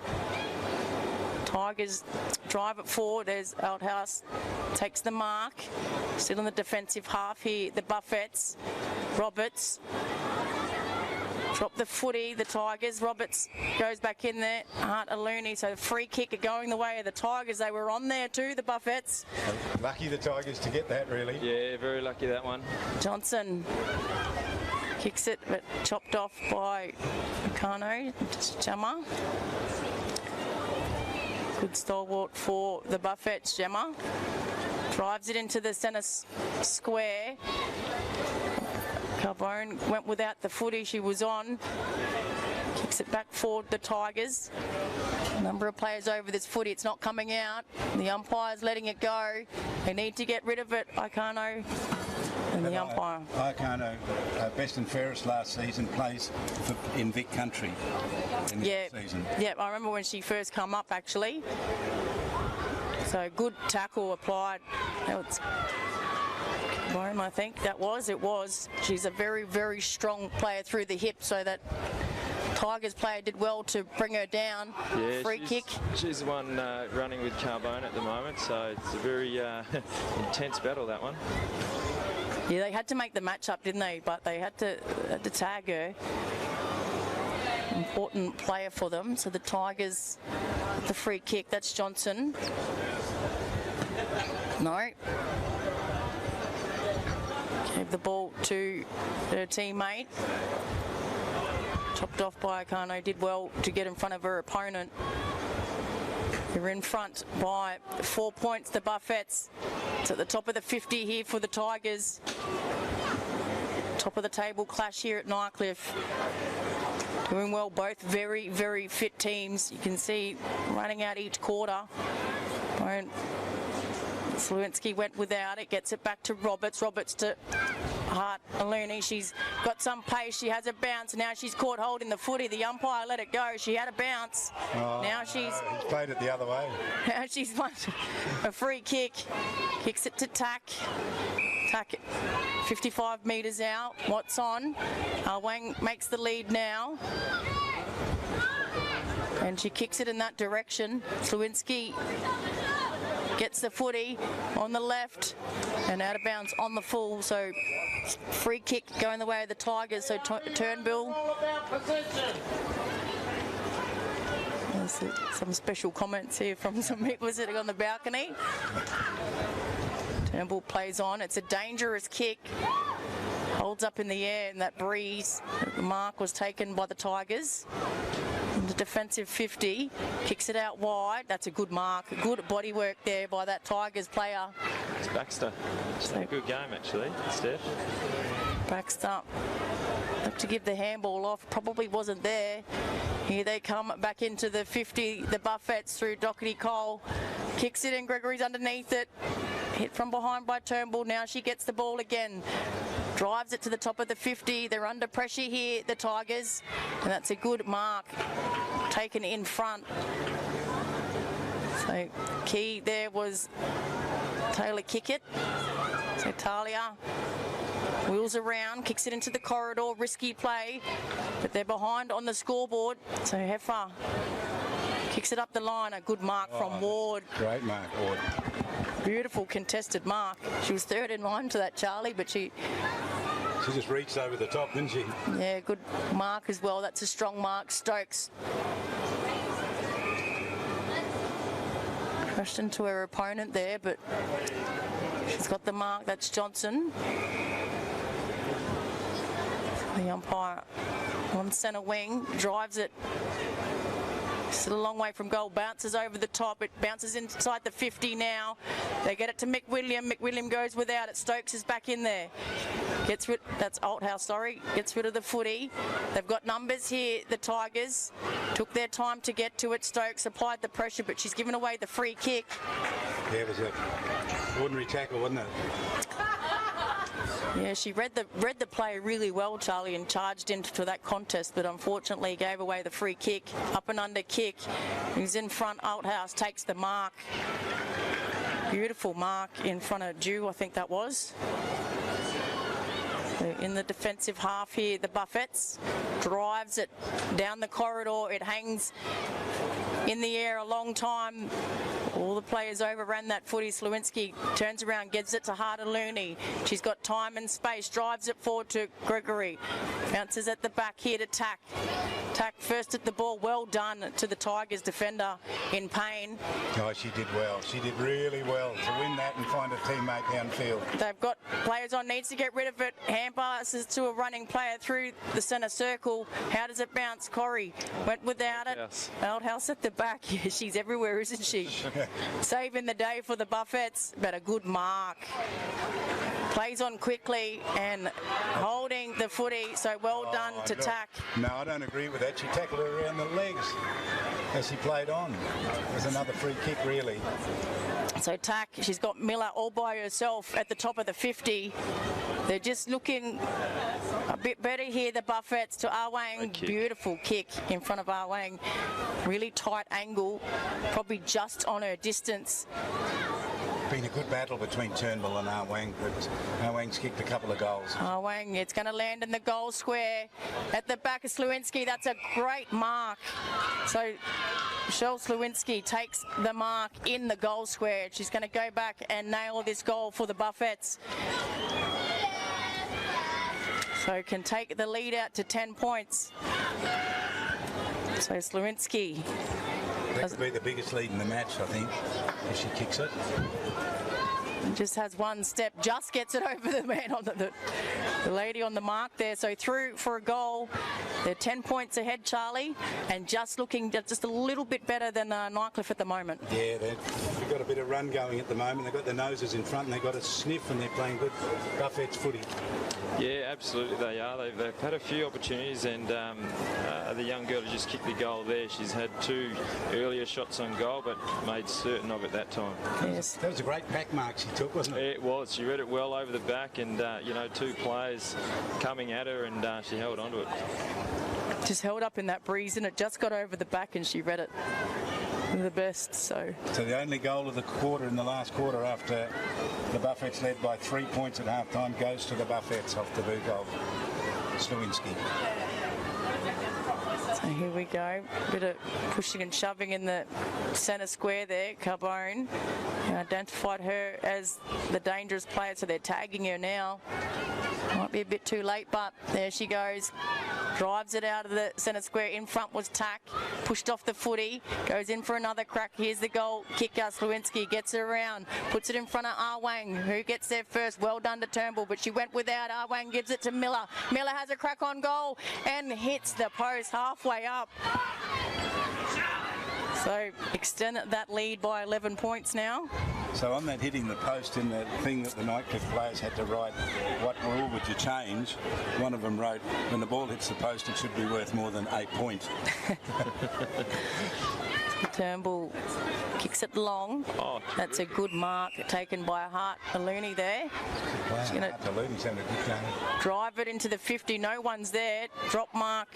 Tigers drive it forward. There's Outhouse, takes the mark. Still in the defensive half here, the Buffettes. Roberts, drop the footy, the Tigers. Roberts goes back in there. Hart Aluni, so the free kick going the way of the Tigers. They were on there too, the Buffettes. Lucky the Tigers to get that, really. Yeah, very lucky that one. Johnson kicks it, but chopped off by Kano. Jammer. Good stalwart for the Buffettes, Gemma. Drives it into the centre square. Carbone went without the footy she was on. Kicks it back forward, the Tigers. A number of players over this footy. It's not coming out. The umpire's letting it go. They need to get rid of it. Icano and the umpire. Icano, best and fairest last season, plays in Vic Country in this season. Yeah, I remember when she first come up, actually. So good tackle applied. That was Rome, I think that was. It was. She's a very, very strong player through the hip, so that Tigers player did well to bring her down. Yeah, free kick. She's the one running with Carbone at the moment, so it's a very intense battle, that one. Yeah, they had to make the match up, didn't they? But they had to tag her. Important player for them. So the Tigers, the free kick. That's Johnson. No. Gave the ball to her teammate. Chopped off by Akano. Did well to get in front of her opponent. They're in front by 4 points, the Buffettes. It's at the top of the 50 here for the Tigers. Top of the table clash here at Nightcliff. Doing well, both very, very fit teams. You can see running out each quarter. Slewinski went without it, gets it back to Roberts. Roberts to Hart Aluni. She's got some pace. She has a bounce. Now she's caught holding the footy. The umpire let it go. She had a bounce. Now she's played it the other way. Now she's won a free kick. Kicks it to Tack. Tack 55 metres out. What's on? Wang makes the lead now. And she kicks it in that direction. Slewinski gets the footy on the left and out of bounds on the full. So free kick going the way of the Tigers. So Turnbull. There's some special comments here from some people sitting on the balcony. Turnbull plays on. It's a dangerous kick. Holds up in the air in that breeze. The mark was taken by the Tigers. The defensive 50, kicks it out wide. That's a good mark. Good body work there by that Tigers player. It's Baxter. It's a good game, actually, Steph. Baxter looked to give the handball off. Probably wasn't there. Here they come back into the 50. The Buffettes through Doherty Cole. Kicks it in. Gregory's underneath it. Hit from behind by Turnbull. Now she gets the ball again. Drives it to the top of the 50. They're under pressure here, the Tigers. And that's a good mark taken in front. So key there was Taylor Kickett. So Talia wheels around, kicks it into the corridor. Risky play, but they're behind on the scoreboard. So Heffer kicks it up the line. A good mark from Ward. Great mark, Ward. Beautiful contested mark. She was third in line to that Charlie, but she just reached over the top, didn't she? Yeah, good mark as well. That's a strong mark. Stokes crashed into her opponent there, but she's got the mark. That's Johnson. The umpire on centre wing drives it Still a long way from goal. Bounces over the top. It bounces inside the 50 now. They get it to McWilliam. McWilliam goes without it. Stokes is back in there. Gets rid. That's Althouse. Sorry. Gets rid of the footy. They've got numbers here. The Tigers took their time to get to it. Stokes applied the pressure, but she's given away the free kick. Yeah, it was an ordinary tackle, wasn't it? Yeah, she read the play really well, Charlie, and charged into that contest, but unfortunately gave away the free kick. Up and under kick. He's in front. Althouse takes the mark. Beautiful mark in front of Dew, I think that was. So in the defensive half here, the Buffets drives it down the corridor. It hangs in the air a long time. All the players overran that footy. Slewinski turns around, gives it to Harder Looney. She's got time and space, drives it forward to Gregory. Bounces at the back here to Tack. Tack first at the ball. Well done to the Tigers defender in pain. Oh, she did well. She did really well to win that and find a teammate downfield. They've got players on, needs to get rid of it. Hand passes to a running player through the centre circle. How does it bounce? Corrie went without it. Althouse at the back. Yeah, she's everywhere, isn't she? Saving the day for the Buffets, but a good mark. Plays on quickly and holding the footy, so well done to Tack. No, I don't agree with that. She tackled her around the legs as she played on. There's another free kick, really. So Tack, she's got Miller all by herself at the top of the 50. They're just looking a bit better here, the Buffets, to Awang. Beautiful kick in front of Awang. Really tight angle, probably just on her distance. Been a good battle between Turnbull and Awang, but Awang's kicked a couple of goals. Awang, it's going to land in the goal square at the back of Slewinski. That's a great mark. So Michelle Slewinski takes the mark in the goal square. She's going to go back and nail this goal for the Buffets. So can take the lead out to 10 points. So Slewinski. That could be the biggest lead in the match, I think, if she kicks it. Just has one step, just gets it over the man on the lady on the mark there. So through for a goal. They're 10 points ahead, Charlie, and just looking just a little bit better than Nightcliff at the moment. Yeah, they've got a bit of run going at the moment. They've got their noses in front and they've got a sniff and they're playing good Buffets footy. Yeah, absolutely they are. They've had a few opportunities, and the young girl just kicked the goal there. She's had 2 earlier shots on goal, but made certain of it that time. Yes. That was a great pack mark she took, wasn't it? It was. She read it well over the back, and, 2 players coming at her, and she held onto it. Just held up in that breeze, and it just got over the back, and she read it the best. So the only goal of the quarter in the last quarter, after the Buffets led by 3 points at half-time, goes to the Buffets off the boot of Slewinski. So here we go. Bit of pushing and shoving in the centre square there. Carbone identified her as the dangerous player, so they're tagging her now. Might be a bit too late, but there she goes. Drives it out of the centre square. In front was Tack. Pushed off the footy. Goes in for another crack. Here's the goal kicker. Slewinski gets it around. Puts it in front of Awang, who gets there first. Well done to Turnbull, but she went without. Awang gives it to Miller. Miller has a crack on goal and hits the post halfway up. So extend that lead by 11 points now. So on that hitting the post, in that thing that the Nightcliff players had to write, what rule would you change? One of them wrote, when the ball hits the post, it should be worth more than 8 points. Turnbull kicks it long. That's a good mark taken by Hart Looney there. Wow, She's going to Looney's having a good game. Drive it into the 50. No one's there. Drop mark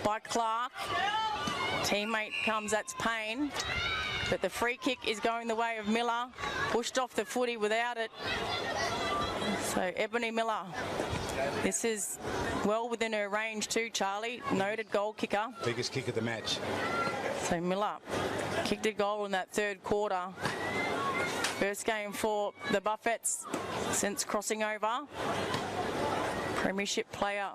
by Clark. Teammate comes, that's Payne. But the free kick is going the way of Miller. Pushed off the footy without it. So Ebony Miller. This is well within her range too, Charlie. Noted goal kicker. Biggest kick of the match. So Miller kicked a goal in that third quarter. First game for the Buffets since crossing over. Premiership player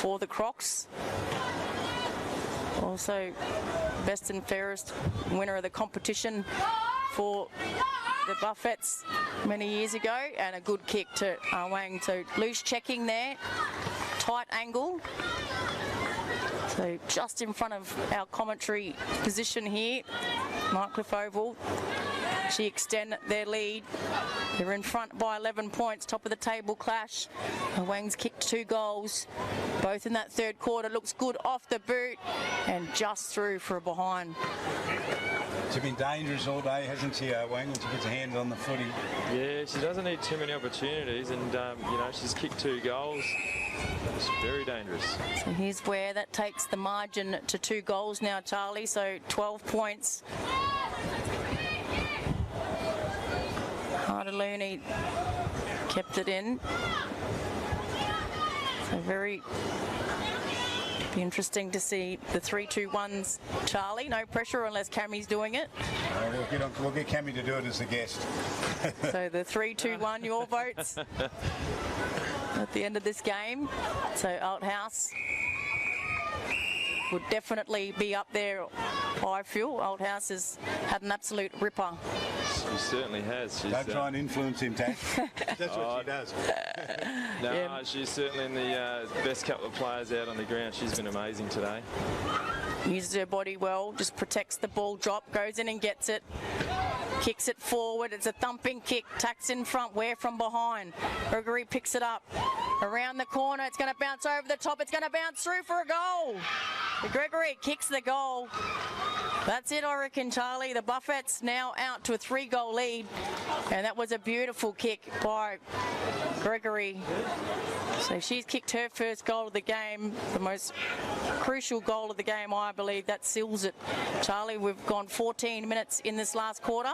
for the Crocs. Also best and fairest winner of the competition for the Buffets many years ago, and a good kick to Awang. So loose checking there, tight angle. So So just in front of our commentary position here, Nightcliff Oval. She extend their lead. They're in front by 11 points, top of the table clash. The Wangs kicked 2 goals, both in that third quarter. Looks good off the boot and just through for a behind. She's been dangerous all day, hasn't she, Wang, when she gets her hands on the footy? Yeah, she doesn't need too many opportunities, and, you know, she's kicked 2 goals. It's very dangerous. So here's where that takes the margin to 2 goals now, Charlie, so 12 points. Hardalooney kept it in. So be interesting to see the 3-2-1s, Charlie. No pressure unless Cammy's doing it. We'll get Cammy to do it as a guest. So the 3-2-1, your votes at the end of this game. So Althouse would definitely be up there, I feel. Althouse has had an absolute ripper. She certainly has. Don't try and influence him, Tash. That's what she does. No, yeah. She's certainly in the best couple of players out on the ground. She's been amazing today. Uses her body well, just protects the ball drop, goes in and gets it. Kicks it forward. It's a thumping kick. Tacks in front. Where from behind? Gregory picks it up. Around the corner. It's going to bounce over the top. It's going to bounce through for a goal. Gregory kicks the goal. That's it, I reckon, Charlie. The Buffets now out to a 3-goal lead. And that was a beautiful kick by Gregory. So she's kicked her first goal of the game, the most crucial goal of the game, I believe. That seals it. Charlie, we've gone 14 minutes in this last quarter.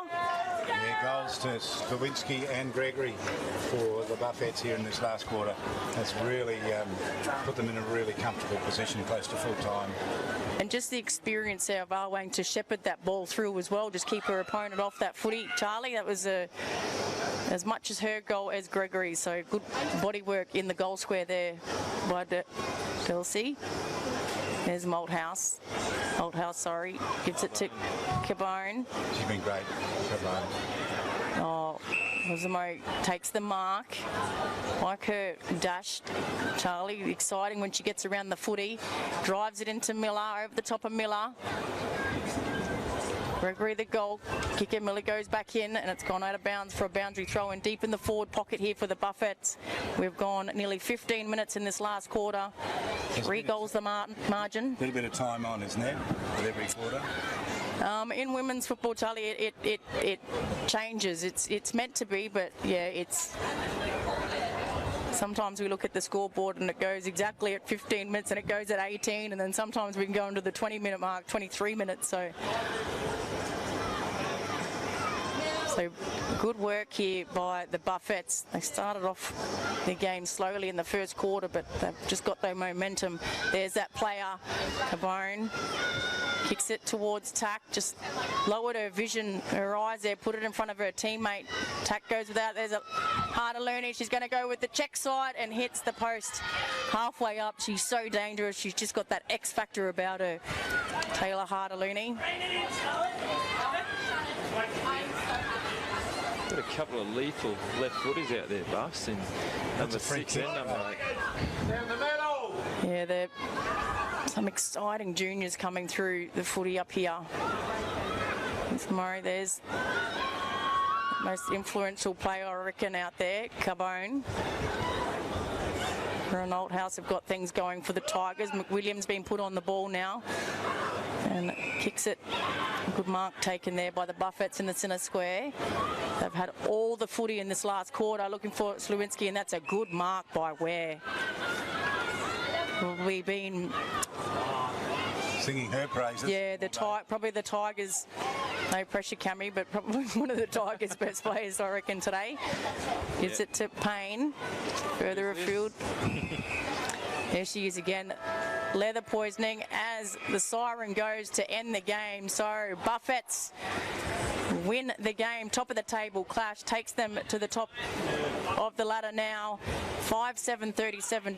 Yeah, goals to Slawinski and Gregory for the Buffets here in this last quarter. That's really put them in a really comfortable position, close to full time. And just the experience there of Arwang to shepherd that ball through as well, just keep her opponent off that footy. Charlie, that was as much as her goal as Gregory, so good body work in the goal square there by Delsey. There's Malthouse. Sorry. Gives it to Cabone. She's been great, Cabone. Oh, Rosamo takes the mark. Like her dash, Charlie. Exciting when she gets around the footy. Drives it into Miller, over the top of Miller. Gregory the goal kicker. Miller goes back in and it's gone out of bounds for a boundary throw in deep in the forward pocket here for the Buffets. We've gone nearly 15 minutes in this last quarter. 3 goals the margin. A little bit of time on, isn't there, with every quarter? In women's football, Charlie, it changes. It's meant to be, but yeah, it's. Sometimes we look at the scoreboard and it goes exactly at 15 minutes and it goes at 18, and then sometimes we can go into the 20-minute mark, 23 minutes. So good work here by the Buffets. They started off the game slowly in the first quarter, but they've just got their momentum. There's that player, Cabone. Kicks it towards Tack, just lowered her vision, her eyes there, put it in front of her teammate. Tack goes without, there's a Hardalooney. She's going to go with the check side and hits the post halfway up. She's so dangerous. She's just got that X factor about her. Taylor Hardalooney. Got a couple of lethal left footies out there, Buffs, in number 6 and number 8. Yeah, they're some exciting juniors coming through the footy up here. Miss Murray, there's the most influential player, I reckon, out there, Cabone. Ronald House have got things going for the Tigers. McWilliam's been put on the ball now and kicks it. Good mark taken there by the Buffets in the centre square. They've had all the footy in this last quarter, looking for Slawinski, and that's a good mark by Ware. Probably been singing her praises. Yeah, probably the Tigers. No pressure, Cammy, but probably one of the Tigers' best players, I reckon, today. Gives it to Payne, further afield. There she is again. Leather poisoning as the siren goes to end the game. So Buffets win the game. Top of the table clash takes them to the top of the ladder now. 5-7-37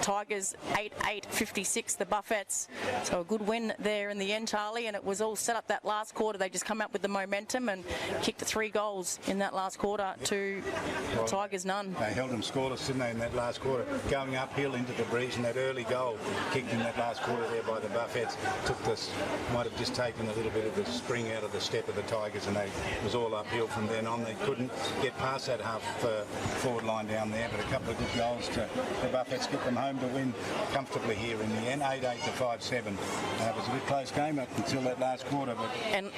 Tigers 8-8-56, the Buffettes. So a good win there in the end, Charlie, and it was all set up that last quarter. They just come up with the momentum and kicked 3 goals in that last quarter to Tigers none. They held them scoreless, didn't they, in that last quarter, going uphill into the breeze, and that early goal kicked in that last quarter there by the Buffettes might have just taken a little bit of the spring out of the step of the Tigers, and it was all uphill from then on. They couldn't get past that half forward line down there, but a couple of good goals to the Buffettes get them home to win comfortably here in the end, 8-8 to 5-7. It was a bit close game up until that last quarter. And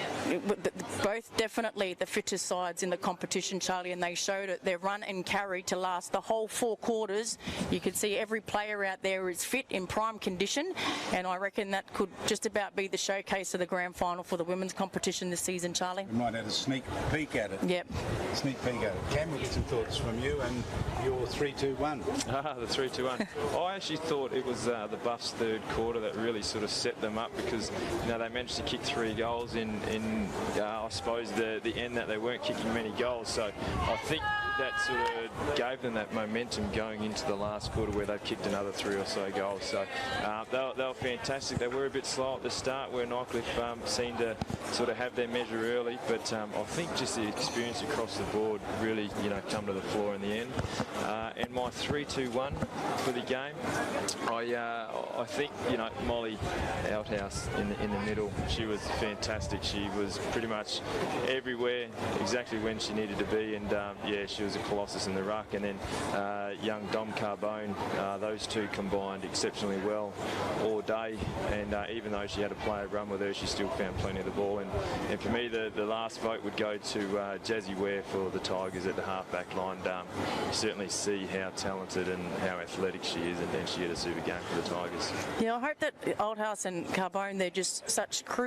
both definitely the fittest sides in the competition, Charlie, and they showed it. Their run and carry to last the whole 4 quarters. You could see every player out there is fit, in prime condition, and I reckon that could just about be the showcase of the grand final for the women's competition this season, Charlie. We might have a sneak peek at it. Yep. Sneak peek at it. Cam, we'll get some thoughts from you and your 3-2-1. The 3-2-1. I actually thought it was the Buffs' third quarter that really sort of set them up, because they managed to kick 3 goals in I suppose the end that they weren't kicking many goals. So I think that sort of gave them that momentum going into the last quarter, where they've kicked another 3 or so goals. So they were fantastic. They were a bit slow at the start, where Nightcliff seemed to sort of have their measure early, but I think just the experience across the board really come to the floor in the end. And my 3-2-1 for the game, I think Molly Outhouse in the middle, she was fantastic. She was pretty much everywhere, exactly when she needed to be, and she was a colossus in the ruck. And then young Dom Carbone, those two combined exceptionally well all day, and even though she had a player run with her, she still found plenty of the ball. And for me, the last vote would go to Jazzy Ware for the Tigers at the half-back line. You certainly see how talented and how athletic she is, and then she had a super game for the Tigers. Yeah, I hope that Oldhouse and Carbone, they're just such crucial